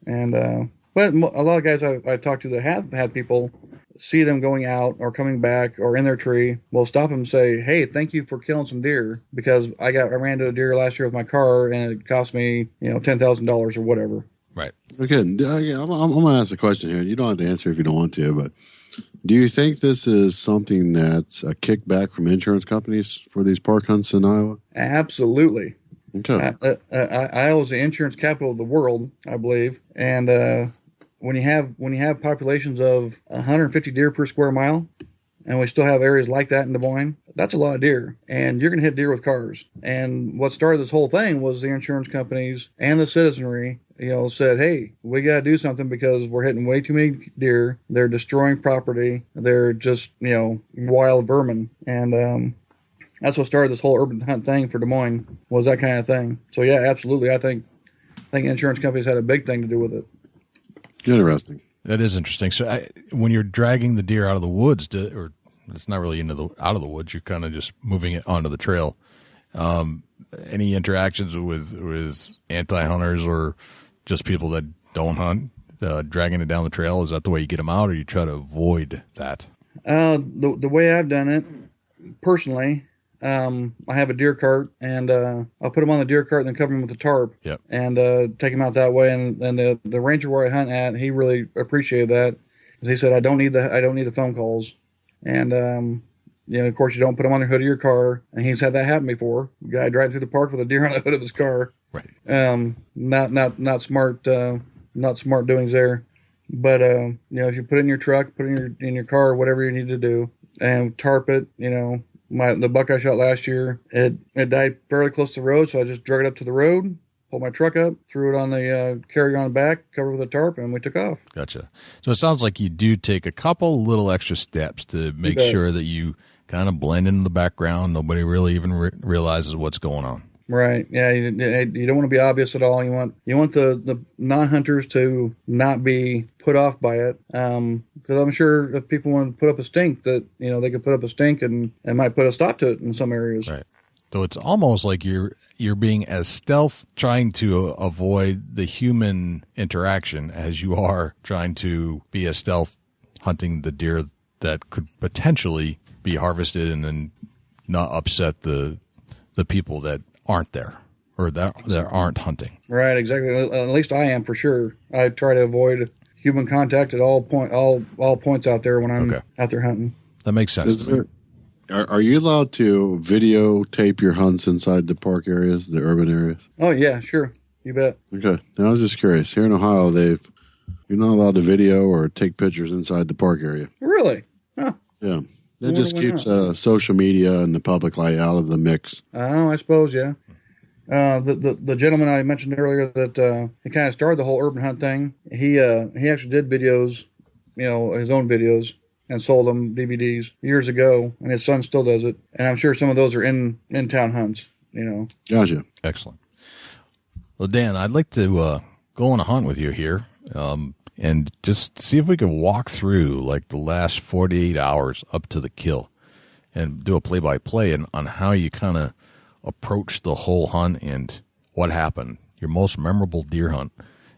S7: And but a lot of guys I talked to that have had people see them going out or coming back or in their tree, will stop them and say, "Hey, thank you for killing some deer because I ran into a deer last year with my car and it cost me $10,000 or whatever."
S1: Right.
S6: Okay, I'm going to ask a question here. You don't have to answer if you don't want to, but do you think this is something that's a kickback from insurance companies for these park hunts in Iowa?
S7: Absolutely.
S6: Okay.
S7: Iowa is the insurance capital of the world, I believe, and when you have populations of 150 deer per square mile, and we still have areas like that in Des Moines, that's a lot of deer, and you're going to hit deer with cars. And what started this whole thing was the insurance companies and the citizenry, said, "Hey, we got to do something because we're hitting way too many deer. They're destroying property. They're just wild vermin." And that's what started this whole urban hunt thing for Des Moines, was that kind of thing. So yeah, absolutely, I think insurance companies had a big thing to do with it.
S6: Interesting.
S1: That is interesting. So when you're dragging the deer out of the woods, or it's not really out of the woods, you're kind of just moving it onto the trail. Any interactions with anti-hunters or just people that don't hunt, dragging it down the trail? Is that the way you get them out, or you try to avoid that?
S7: The way I've done it, personally, I have a deer cart, and I'll put them on the deer cart and then cover them with a tarp.
S1: Yep.
S7: And take them out that way. And the ranger where I hunt at, he really appreciated that, because he said, I don't need the phone calls. And of course, you don't put them on the hood of your car. And he's had that happen before. A guy driving through the park with a deer on the hood of his car.
S1: Right.
S7: Not smart. Not smart doings there. But if you put it in your truck, put it in your car, whatever you need to do, and tarp it, the buck I shot last year, it died fairly close to the road, so I just drug it up to the road, pulled my truck up, threw it on the carry-on back, covered with a tarp, and we took off.
S1: Gotcha. So it sounds like you do take a couple little extra steps to make sure that you kind of blend into the background. Nobody really even realizes what's going on.
S7: Right. Yeah. You don't want to be obvious at all. You want the non-hunters to not be put off by it. Because I'm sure if people want to put up a stink, that they could put up a stink and might put a stop to it in some areas.
S1: Right. So it's almost like you're being as stealth, trying to avoid the human interaction, as you are trying to be as stealth hunting the deer that could potentially be harvested and then not upset the people that aren't there or that aren't hunting.
S7: Right, exactly. At least I am for sure. I try to avoid human contact at all points out there when I'm out there hunting.
S1: That makes sense.
S6: Are you allowed to videotape your hunts inside the park areas, the urban areas?
S7: Oh yeah, sure. You bet.
S6: Okay. Now, I was just curious. Here in Ohio, you're not allowed to video or take pictures inside the park area.
S7: Really? Huh.
S6: Yeah. That just keeps social media and the public light out of the mix.
S7: Oh, I suppose, yeah. The gentleman I mentioned earlier that he kind of started the whole urban hunt thing. He actually did videos, his own videos, and sold them DVDs years ago, and his son still does it. And I'm sure some of those are in-town hunts,
S6: Gotcha.
S1: Excellent. Well, Dan, I'd like to go on a hunt with you here and just see if we can walk through like the last 48 hours up to the kill and do a play-by-play on how you kind of approach the whole hunt and what happened, your most memorable deer hunt.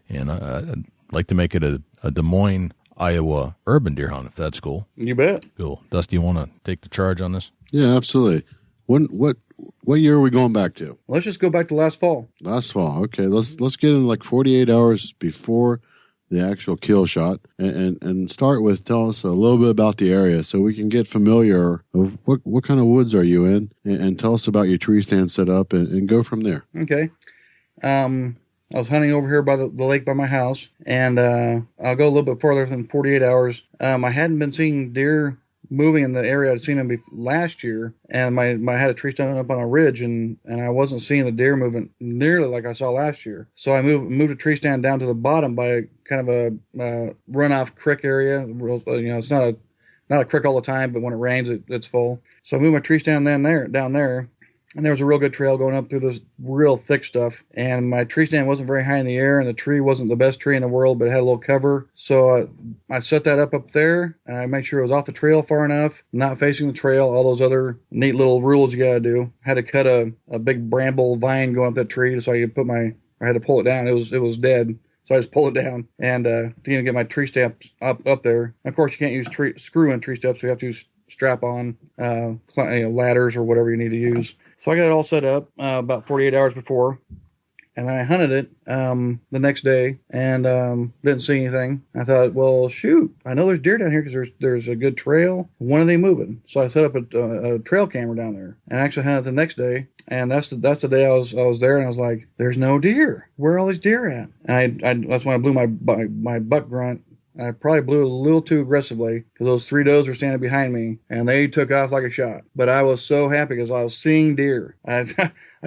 S1: And I'd like to make it a Des Moines, Iowa urban deer hunt, if that's cool.
S7: You bet.
S1: Cool. Dusty, you want to take the charge on this?
S6: Yeah, absolutely. What year are we going back to?
S7: Let's just go back to last fall.
S6: Last fall. Okay, let's get in like 48 hours before the actual kill shot and start with tell us a little bit about the area so we can get familiar of what kind of woods are you in and tell us about your tree stand set up and go from there.
S7: Okay. I was hunting over here by the lake by my house, and I'll go a little bit further than 48 hours. I hadn't been seeing deer moving in the area I'd seen them last year, and I had a tree stand up on a ridge, and I wasn't seeing the deer moving nearly like I saw last year. So I moved a tree stand down to the bottom by kind of a runoff creek area. It's not a creek all the time, but when it rains, it's full. So I moved my tree stand down there. And there was a real good trail going up through this real thick stuff. And my tree stand wasn't very high in the air, and the tree wasn't the best tree in the world, but it had a little cover. So I set that up there, and I made sure it was off the trail far enough, not facing the trail, all those other neat little rules you got to do. I had to cut a big bramble vine going up that tree so I could I had to pull it down. It was dead. So I just pulled it down and to get my tree steps up there. And of course, you can't use screw-in tree steps, so you have to use strap-on ladders or whatever you need to use. So I got it all set up about 48 hours before, and then I hunted it the next day and didn't see anything. I thought, well, shoot, I know there's deer down here because there's a good trail. When are they moving? So I set up a trail camera down there and actually hunted the next day. And that's the day I was there, and I was like, there's no deer. Where are all these deer at? And that's when I blew my buck grunt. I probably blew a little too aggressively because those 3 does were standing behind me, and they took off like a shot. But I was so happy because I was seeing deer. I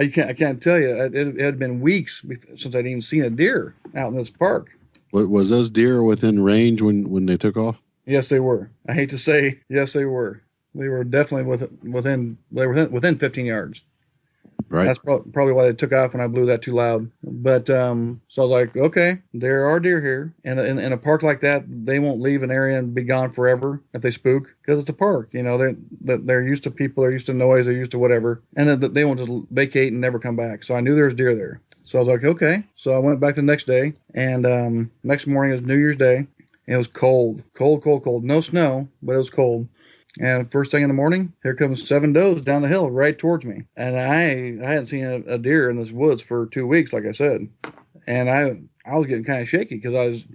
S7: can't tell you. It had been weeks since I'd even seen a deer out in this park.
S6: Was those deer within range when they took off?
S7: Yes, they were. I hate to say, yes, they were. They were definitely within 15 yards.
S6: Right.
S7: That's probably why they took off when I blew that too loud. But so I was like, okay, there are deer here. And in a park like that, they won't leave an area and be gone forever if they spook because it's a park. They're used to people, they're used to noise, they're used to whatever. And then they won't just vacate and never come back. So I knew there was deer there. So I was like, okay. So I went back the next day, and next morning was New Year's Day. It was cold. No snow, but it was cold. And first thing in the morning, here comes 7 does down the hill right towards me. And I hadn't seen a deer in this woods for 2 weeks, like I said. And I was getting kind of shaky because I was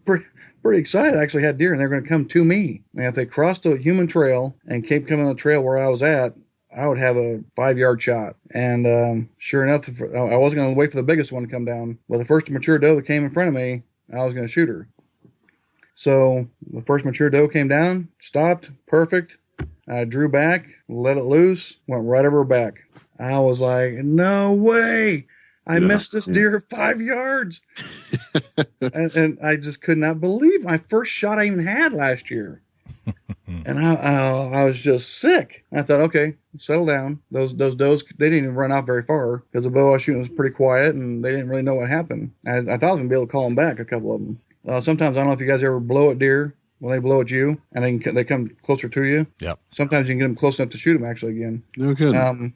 S7: pretty excited. I actually had deer, and they're going to come to me. And if they crossed a human trail and kept coming on the trail where I was at, I would have a 5-yard shot. And sure enough, I wasn't going to wait for the biggest one to come down. Well, the first mature doe that came in front of me, I was going to shoot her. So the first mature doe came down, stopped, perfect. I drew back, let it loose, went right over her back. I was like, no way. I missed this deer 5 yards. and I just could not believe my first shot I even had last year. And I was just sick. I thought, okay, settle down. Those does, they didn't even run off very far because the bow I was shooting was pretty quiet and they didn't really know what happened. I thought I was going to be able to call them back, a couple of them. Sometimes, I don't know if you guys ever blow at deer. When they blow at you and they come closer to you.
S1: Yep.
S7: Sometimes you can get them close enough to shoot them actually again.
S6: No kidding.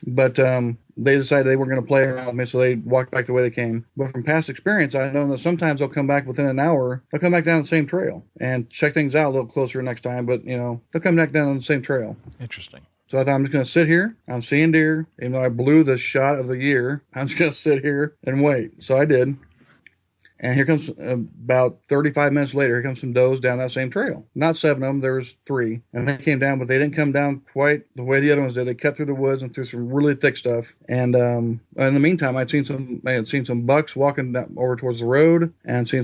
S7: But they decided they weren't going to play around with me, so they walked back the way they came. But from past experience, I know that sometimes they'll come back within an hour. They'll come back down the same trail and check things out a little closer next time. But they'll come back down on the same trail.
S1: Interesting.
S7: So I thought, I'm just going to sit here. I'm seeing deer. Even though I blew the shot of the year, I'm just going to sit here and wait. So I did. And here comes, about 35 minutes later, here comes some does down that same trail. Not 7 of them, there was 3. And they came down, but they didn't come down quite the way the other ones did. They cut through the woods and through some really thick stuff. And in the meantime, I had seen some bucks walking down, over towards the road, and saw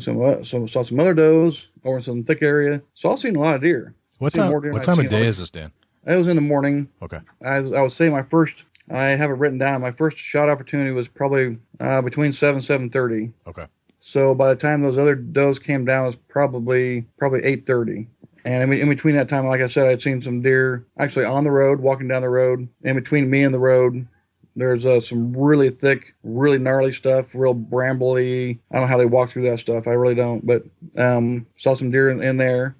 S7: some other does over in some thick area. So I've seen a lot of deer.
S1: What time of day is this, Dan?
S7: It was in the morning.
S1: Okay.
S7: I would say I have it written down. My first shot opportunity was probably between 7 and 7:30.
S1: Okay.
S7: So by the time those other does came down, it was probably 8:30. And in between that time, like I said, I'd seen some deer actually on the road, walking down the road. In between me and the road, there's some really thick, really gnarly stuff, real brambly. I don't know how they walk through that stuff. I really don't. But saw some deer in there.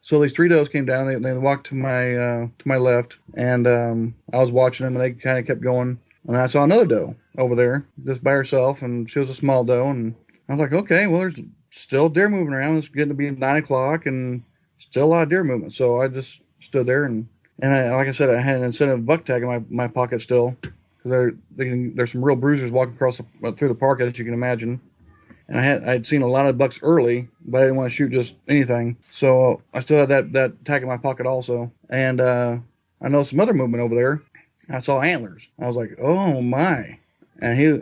S7: So these 3 does came down. They walked to my left, and I was watching them, and they kind of kept going. And I saw another doe over there, just by herself, and she was a small doe. And I was like, okay, well, there's still deer moving around. It's getting to be 9 o'clock, and still a lot of deer movement. So I just stood there, and like I said, I had an incentive buck tag in my pocket still, because there's some real bruisers walking across through the park, as you can imagine. And I'd seen a lot of bucks early, but I didn't want to shoot just anything. So I still had that tag in my pocket also. And I noticed some other movement over there. I saw antlers. I was like, oh my. And he's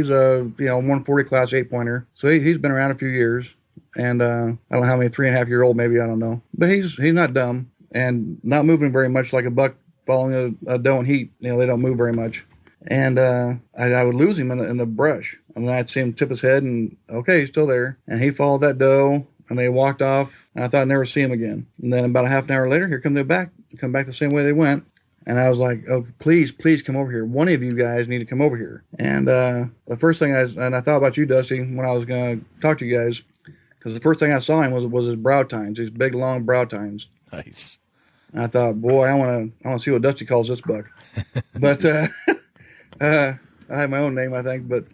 S7: a 140 class 8-pointer. So he's been around a few years. And I don't know how many, 3.5-year-old maybe, I don't know. But he's not dumb and not moving very much like a buck following a doe in heat. They don't move very much. And I would lose him in the brush. And then I'd see him tip his head, and okay, he's still there. And he followed that doe, and they walked off. And I thought I'd never see him again. And then about a half an hour later, here come they back. Come back the same way they went. And I was like, oh, please come over here. One of you guys need to come over here. And the first thing I thought about you, Dusty, when I was going to talk to you guys, because the first thing I saw him was his brow tines, these big, long brow tines.
S1: Nice.
S7: And I thought, boy, I want to see what Dusty calls this buck. But I have my own name, I think. But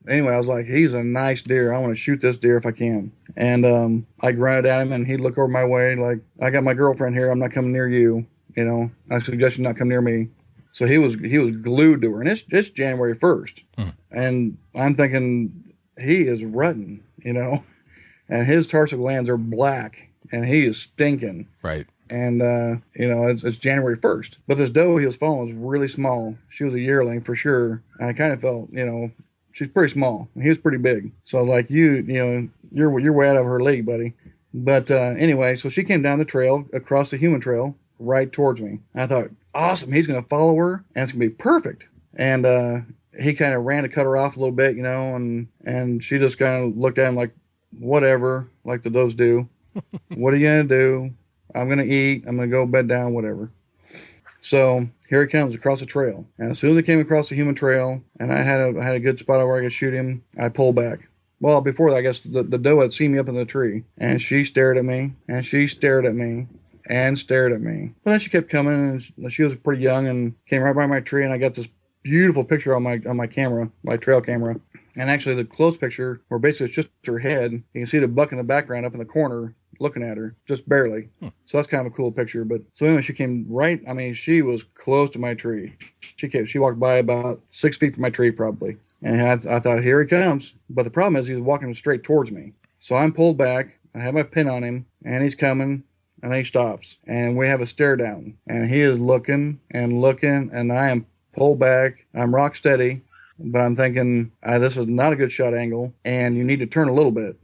S7: anyway, I was like, he's a nice deer. I want to shoot this deer if I can. And I grunted at him, and he'd look over my way like, I got my girlfriend here. I'm not coming near you. I suggest you not come near me. So he was glued to her, and it's January 1st, and I'm thinking he is rutting, and his tarsal glands are black, and he is stinking.
S1: Right.
S7: And it's January 1st, but this doe he was following was really small. She was a yearling for sure, and I kind of felt, she's pretty small, and he was pretty big. So I was like, you're way out of her league, buddy. But anyway, so she came down the trail across the human trail, right towards me. I thought, awesome, he's going to follow her, and it's going to be perfect. And he kind of ran to cut her off a little bit, and she just kind of looked at him like, whatever, like the does do. What are you going to do? I'm going to eat. I'm going to go bed down, whatever. So here he comes across the trail. And as soon as he came across the human trail, and I had a good spot where I could shoot him, I pulled back. Well, before that, I guess the doe had seen me up in the tree, and she stared at me, and she stared at me, and stared at me. But then she kept coming, and she was pretty young, and came right by my tree, and I got this beautiful picture on my camera, my trail camera. And actually, the close picture, where basically it's just her head, you can see the buck in the background up in the corner looking at her, just barely. So that's kind of a cool picture. But so anyway, she came right, she was close to my tree. She walked by about 6 feet from my tree probably. And I thought, here he comes. But the problem is he was walking straight towards me. So I'm pulled back. I have my pin on him, and he's coming. And then he stops, and we have a stare down, and he is looking, and I am pulled back. I'm rock steady, but I'm thinking, this is not a good shot angle, and you need to turn a little bit.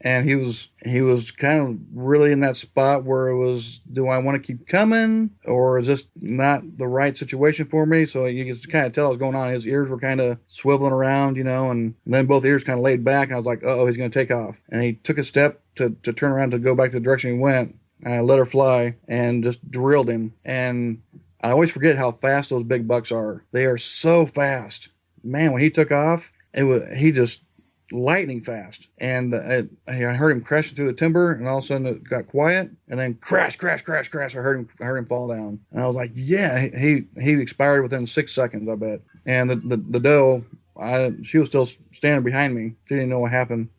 S7: And he was kind of really in that spot where it was, do I want to keep coming, or is this not the right situation for me? So you can kind of tell what was going on. His ears were kind of swiveling around, and then both ears kind of laid back, and I was like, uh-oh, he's going to take off. And he took a step to turn around to go back the direction he went. I let her fly and just drilled him. And I always forget how fast those big bucks are. They are so fast. Man, when he took off, he just lightning fast. And I heard him crashing through the timber, and all of a sudden it got quiet, and then crash, crash, crash, crash. I heard him fall down. And I was like, yeah, he expired within 6 seconds, I bet. And the doe, she was still standing behind me. She didn't know what happened.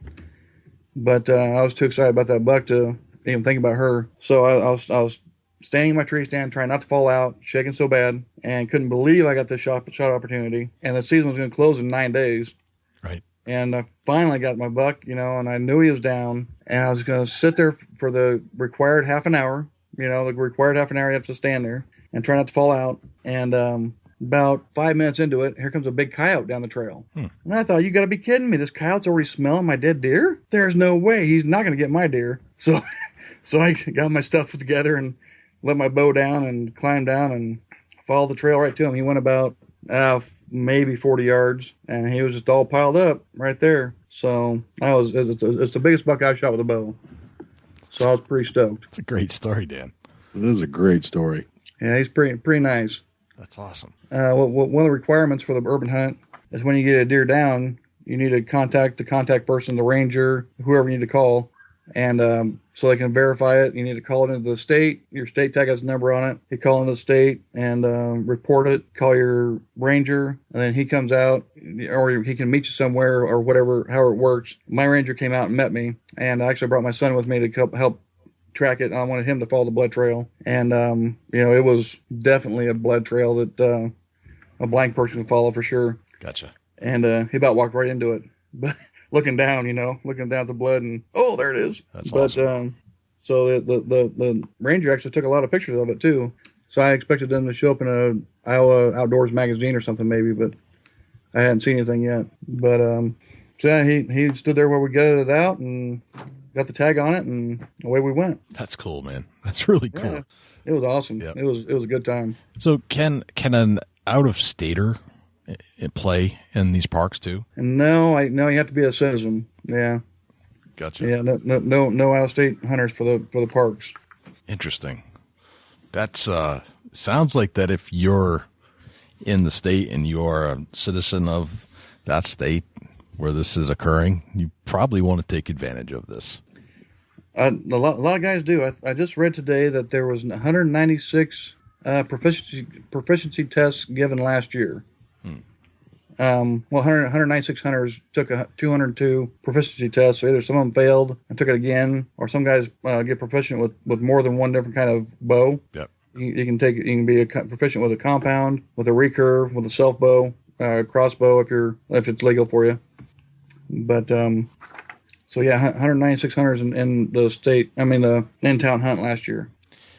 S7: But I was too excited about that buck to even think about her. So I was standing in my tree stand, trying not to fall out, shaking so bad, and couldn't believe I got this shot opportunity. And the season was going to close in 9 days.
S1: Right.
S7: And I finally got my buck, and I knew he was down. And I was going to sit there for the required half an hour. The required half an hour you have to stand there and try not to fall out. And about 5 minutes into it, here comes a big coyote down the trail. And I thought, you got to be kidding me. This coyote's already smelling my dead deer? There's no way. He's not going to get my deer. So I got my stuff together and let my bow down and climbed down and followed the trail right to him. He went about maybe 40 yards, and he was just all piled up right there. So it's the biggest buck I've shot with a bow. So I was pretty stoked.
S1: It's a great story, Dan.
S6: It is a great story.
S7: Yeah, he's pretty nice.
S1: That's awesome.
S7: One of the requirements for the urban hunt is when you get a deer down, you need to contact the contact person, the ranger, whoever you need to call, and so they can verify it. You need to call it into the state. Your state tag has a number on it. You call into the state and report it. Call your ranger, and then he comes out, or he can meet you somewhere, or whatever, however it works. My ranger came out and met me, and I actually brought my son with me to help track it. I wanted him to follow the blood trail, and it was definitely a blood trail that a blind person can follow for sure.
S1: Gotcha.
S7: And he about walked right into it, but looking down at the blood, and there it is.
S1: That's awesome.
S7: So the ranger actually took a lot of pictures of it too. So I expected them to show up in a Iowa Outdoors magazine or something maybe, but I hadn't seen anything yet. But so yeah, he stood there where we gutted it out and got the tag on it, and away we went.
S1: That's cool, man. That's really cool.
S7: Yeah, it was awesome.
S1: Yep.
S7: It was a good time.
S1: So can an out-of-stater play in these parks too?
S7: And no, you have to be a citizen. Yeah.
S1: Gotcha.
S7: Yeah, no out-of-state hunters for the parks.
S1: Interesting. That's sounds like that if you're in the state and you are a citizen of that state where this is occurring, you probably want to take advantage of this.
S7: A lot of guys do. I just read today that there was 196 proficiency tests given last year. 196 hunters took 202 proficiency tests. So either some of them failed and took it again, or some guys get proficient with more than one different kind of bow. Yep. You can be proficient with a compound, with a recurve, with a self bow, crossbow if it's legal for you. But so yeah, 196 hunters in the state. I mean the in-town hunt last year.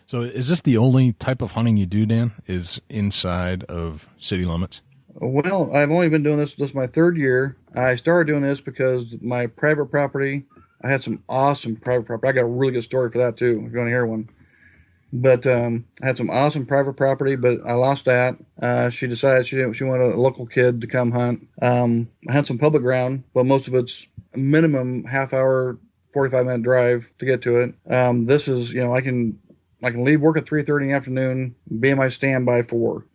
S1: So is this the only type of hunting you do, Dan? Is inside of city limits?
S7: Well, I've only been doing this. This is my third year. I started doing this because my private property, I had some awesome private property. I got a really good story for that too, if you want to hear one. But I had some awesome private property, but I lost that. She decided she wanted a local kid to come hunt. I had some public ground, but most of it's a minimum half-hour, 45-minute drive to get to it. This is, I can leave work at 3:30 in the afternoon, be in my stand by 4,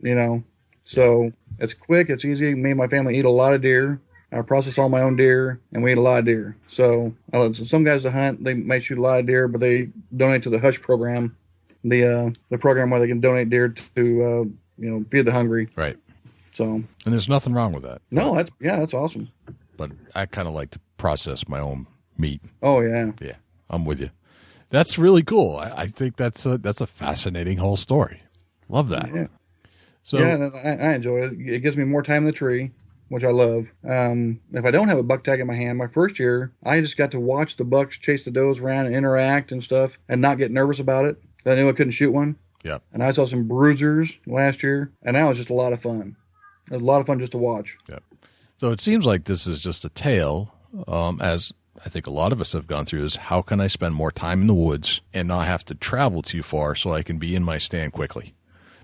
S7: So it's quick, it's easy. Me and my family eat a lot of deer. I process all my own deer, and we eat a lot of deer. So some guys that hunt, they might shoot a lot of deer, but they donate to the Hush program, the program where they can donate deer to feed the hungry.
S1: Right.
S7: So.
S1: And there's nothing wrong with that.
S7: No, that's awesome.
S1: But I kind of like to process my own meat.
S7: Oh yeah.
S1: Yeah, I'm with you. That's really cool. I think that's a fascinating whole story. Love that.
S7: Yeah.
S1: So
S7: yeah, I enjoy it. It gives me more time in the tree, which I love. If I don't have a buck tag in my hand, my first year, I just got to watch the bucks chase the does around and interact and stuff and not get nervous about it. I knew I couldn't shoot one.
S1: Yeah. And
S7: I saw some bruisers last year, and that was just a lot of fun. It was a lot of fun just to watch.
S1: Yeah. So it seems like this is just a tale, as I think a lot of us have gone through, is how can I spend more time in the woods and not have to travel too far so I can be in my stand quickly?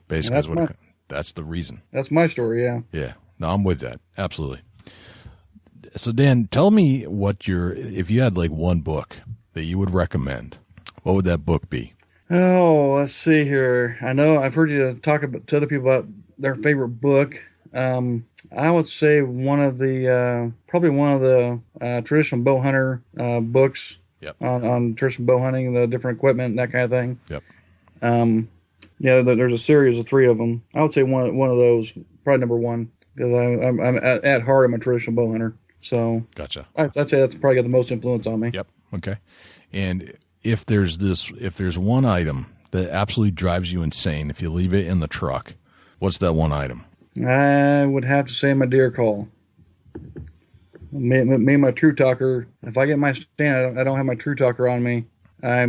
S1: Basically, that's the reason.
S7: That's my story, yeah.
S1: Yeah. No, I'm with that. Absolutely. So, Dan, tell me if you had like one book that you would recommend, what would that book be?
S7: Oh, let's see here. I know I've heard you talk to other people about their favorite book. I would say probably one of the traditional bow hunter books.
S1: Yep.
S7: On traditional bow hunting, the different equipment and that kind of thing.
S1: Yep.
S7: Yeah, there's a series of 3 of them. I would say one of those, probably number 1, because I'm at heart, I'm a traditional bow hunter. So
S1: gotcha.
S7: I'd say that's probably got the most influence on me.
S1: Yep. Okay. And if there's one item that absolutely drives you insane if you leave it in the truck, what's that one item?
S7: I would have to say my deer call. Me and my true talker. If I get my stand, I don't have my true talker on me. I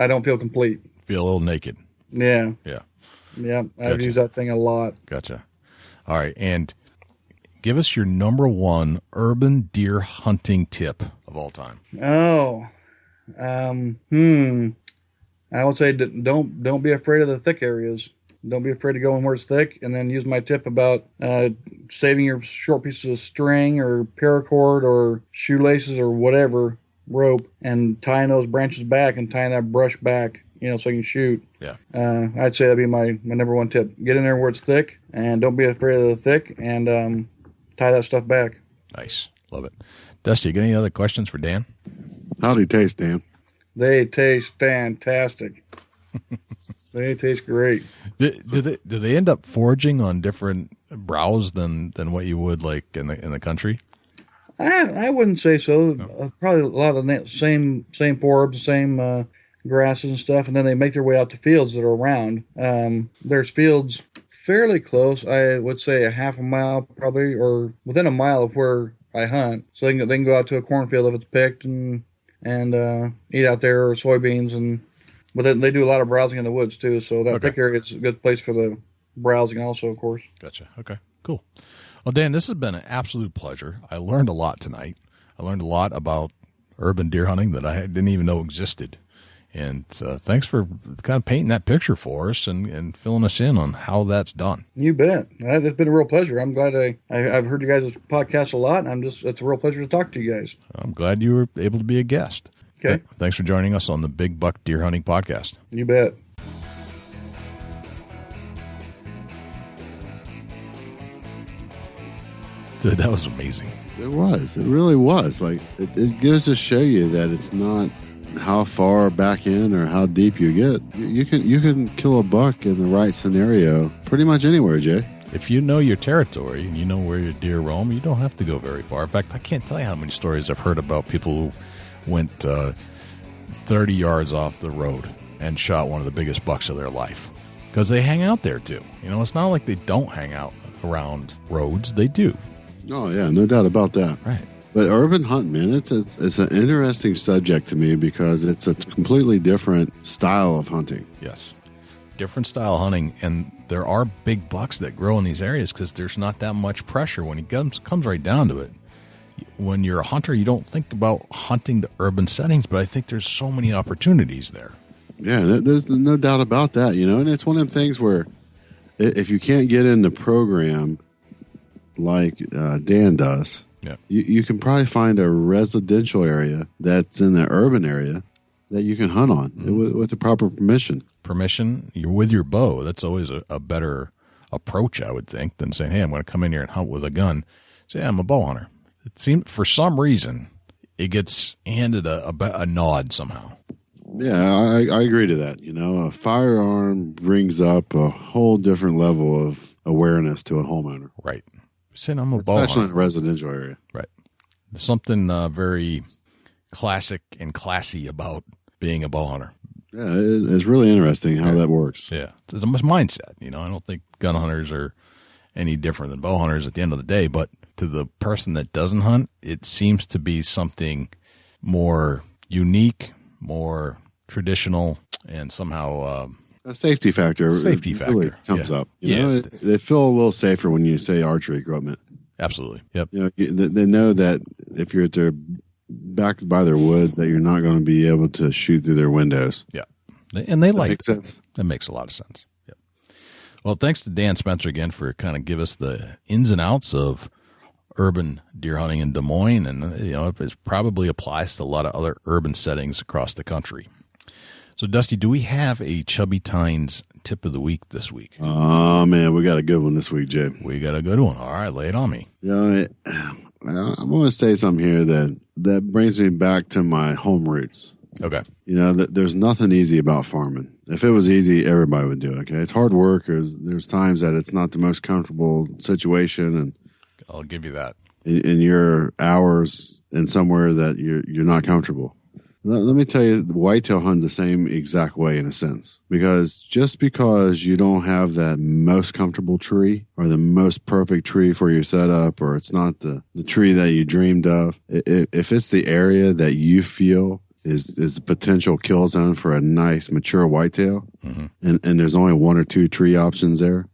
S7: don't feel complete.
S1: Feel a little naked.
S7: Yeah.
S1: Yeah.
S7: Yeah. I've
S1: Gotcha.
S7: used that thing a lot.
S1: Gotcha. All right. And give us your number one urban deer hunting tip of all time.
S7: Oh. I would say don't be afraid of the thick areas. Don't be afraid to go in where it's thick, and then use my tip about saving your short pieces of string or paracord or shoelaces or whatever, rope, and tying those branches back and tying that brush back, so you can shoot.
S1: Yeah.
S7: I'd say that'd be my number one tip. Get in there where it's thick, and don't be afraid of the thick, and tie that stuff back.
S1: Nice. Love it. Dusty, you got any other questions for Dan?
S6: How do you taste, Dan?
S7: They taste fantastic. They taste great.
S1: Do they end up foraging on different browse than what you would like in the country?
S7: I wouldn't say so.
S1: No.
S7: Probably a lot of the same forbs, same grasses and stuff, and then they make their way out to fields that are around. There's fields fairly close. I would say a half a mile probably, or within a mile of where I hunt. So they can go out to a cornfield if it's picked and eat out there, or soybeans, but they do a lot of browsing in the woods too. So that thick area is a good place for the browsing also, of course.
S1: Gotcha. Okay, cool. Well, Dan, this has been an absolute pleasure. I learned a lot tonight. I learned a lot about urban deer hunting that I didn't even know existed. And thanks for kind of painting that picture for us and filling us in on how that's done.
S7: You bet. It's been a real pleasure. I'm glad I've heard you guys' podcast a lot, and it's a real pleasure to talk to you guys.
S1: I'm glad you were able to be a guest.
S7: Okay.
S1: Thanks for joining us on the Big Buck Deer Hunting Podcast.
S7: You bet.
S1: Dude, that was amazing.
S6: It was. It really was. Like, it goes to show you that it's not how far back in or how deep you get. You can kill a buck in the right scenario pretty much anywhere, Jay.
S1: If you know your territory and you know where your deer roam, you don't have to go very far. In fact, I can't tell you how many stories I've heard about people who went 30 yards off the road and shot one of the biggest bucks of their life because they hang out there too. It's not like they don't hang out around roads. They do.
S6: Oh, yeah, no doubt about that.
S1: Right.
S6: But urban hunting, man, it's an interesting subject to me because it's a completely different style of hunting.
S1: Yes. Different style hunting, and there are big bucks that grow in these areas because there's not that much pressure when it comes right down to it. When you're a hunter, you don't think about hunting the urban settings, but I think there's so many opportunities there.
S6: Yeah, there's no doubt about that, and it's one of them things where if you can't get in the program like Dan does,
S1: yeah,
S6: you can probably find a residential area that's in the urban area that you can hunt on with the proper permission.
S1: You're with your bow. That's always a better approach, I would think, than saying, hey, I'm going to come in here and hunt with a gun. Say, I'm a bow hunter. It seems for some reason it gets handed a nod somehow.
S6: Yeah, I agree to that. A firearm brings up a whole different level of awareness to a homeowner.
S1: Right. Saying I'm a bow hunter.
S6: Especially in a residential area.
S1: Right. There's something very classic and classy about being a bow hunter.
S6: Yeah, it's really interesting how that works.
S1: Yeah. It's a mindset. I don't think gun hunters are any different than bow hunters at the end of the day, but to the person that doesn't hunt, it seems to be something more unique, more traditional, and somehow
S6: a safety factor. Really comes up. They feel a little safer when you say archery equipment.
S1: Absolutely. Yep.
S6: They know that if you're at their back by their woods, that you're not going to be able to shoot through their windows.
S1: Yeah, and they like
S6: makes sense.
S1: That makes a lot of sense. Yep. Well, thanks to Dan Spencer again for kind of give us the ins and outs of urban deer hunting in Des Moines, and it probably applies to a lot of other urban settings across the country. So, Dusty, do we have a Chubby Tines tip of the week this week?
S6: Oh, man, we got a good one this week, Jay.
S1: We got a good one. All right, lay it on me.
S6: I want to say something here that brings me back to my home roots.
S1: Okay.
S6: There's nothing easy about farming. If it was easy, everybody would do it. Okay, it's hard work. There's times that it's not the most comfortable situation, and
S1: I'll give you that.
S6: In your hours in somewhere that you're not comfortable. Let me tell you, whitetail hunt the same exact way in a sense. Because just because you don't have that most comfortable tree or the most perfect tree for your setup, or it's not the tree that you dreamed of, if it's the area that you feel is a potential kill zone for a nice mature whitetail, and there's only one or two tree options there,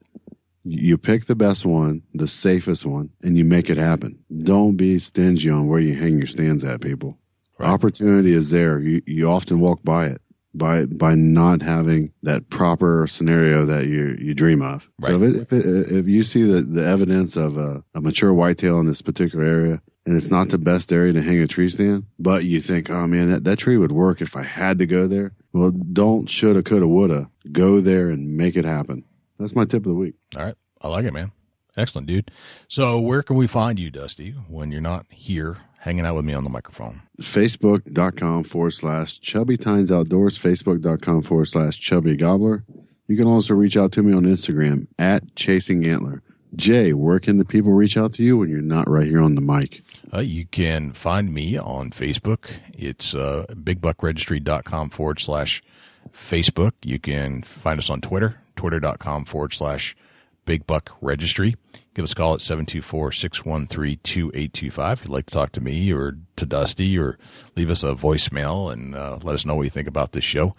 S6: you pick the best one, the safest one, and you make it happen. Don't be stingy on where you hang your stands at, people. Right. Opportunity is there. You often walk by it by not having that proper scenario that you dream of. Right. So if you see the evidence of a mature whitetail in this particular area, and it's not the best area to hang a tree stand, but you think, oh man, that tree would work if I had to go there. Well, don't shoulda, coulda, woulda. Go there and make it happen. That's my tip of the week.
S1: All right. I like it, man. Excellent, dude. So where can we find you, Dusty, when you're not here hanging out with me on the microphone?
S6: Facebook.com/Chubby Tines Outdoors, Facebook.com/Chubby Gobbler. You can also reach out to me on Instagram @ChasingAntler. Jay, where can the people reach out to you when you're not right here on the mic?
S1: You can find me on Facebook. It's BigBuckRegistry.com/Facebook. You can find us on Twitter, Twitter.com/BigBuckRegistry. Give us a call at 724-613-2825 if you'd like to talk to me or to Dusty, or leave us a voicemail and let us know what you think about this show.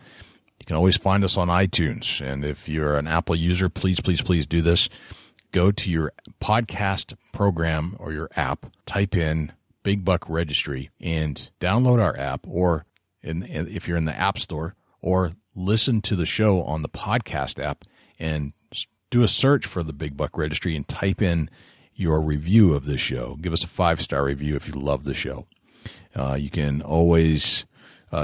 S1: You can always find us on iTunes. And if you're an Apple user, please do this. Go to your podcast program or your app, type in Big Buck Registry, and download our app, or if you're in the App Store, or listen to the show on the podcast app and do a search for the Big Buck Registry and type in your review of this show. Give us a 5-star review if you love the show. You can always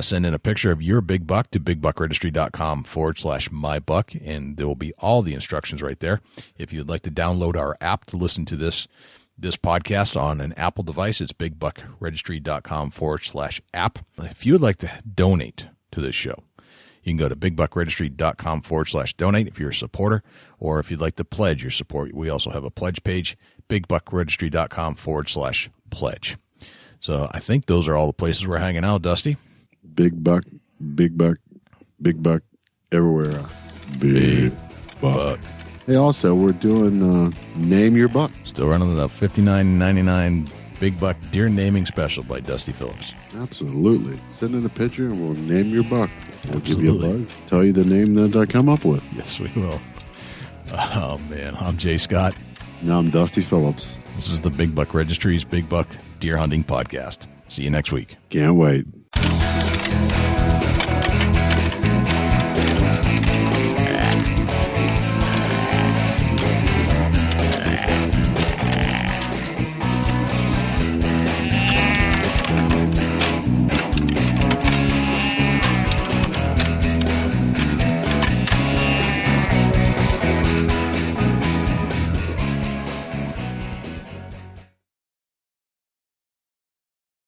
S1: send in a picture of your big buck to BigBuckRegistry.com/mybuck, and there will be all the instructions right there. If you'd like to download our app to listen to this podcast on an Apple device, it's BigBuckRegistry.com/app. If you would like to donate to this show, you can go to BigBuckRegistry.com/donate if you're a supporter, or if you'd like to pledge your support, we also have a pledge page, BigBuckRegistry.com/pledge. So I think those are all the places we're hanging out, Dusty.
S6: Big Buck, Big Buck, Big Buck, everywhere. Big Buck. Hey, also, we're doing Name Your Buck.
S1: Still running the $59.99 Big Buck Deer Naming Special by Dusty Phillips.
S6: Absolutely. Send in a picture and we'll name your buck. We'll give you a buzz. Tell you the name that I come up with.
S1: Yes, we will. Oh, man. I'm Jay Scott.
S6: Now I'm Dusty Phillips.
S1: This is the Big Buck Registry's Big Buck Deer Hunting Podcast. See you next week.
S6: Can't wait.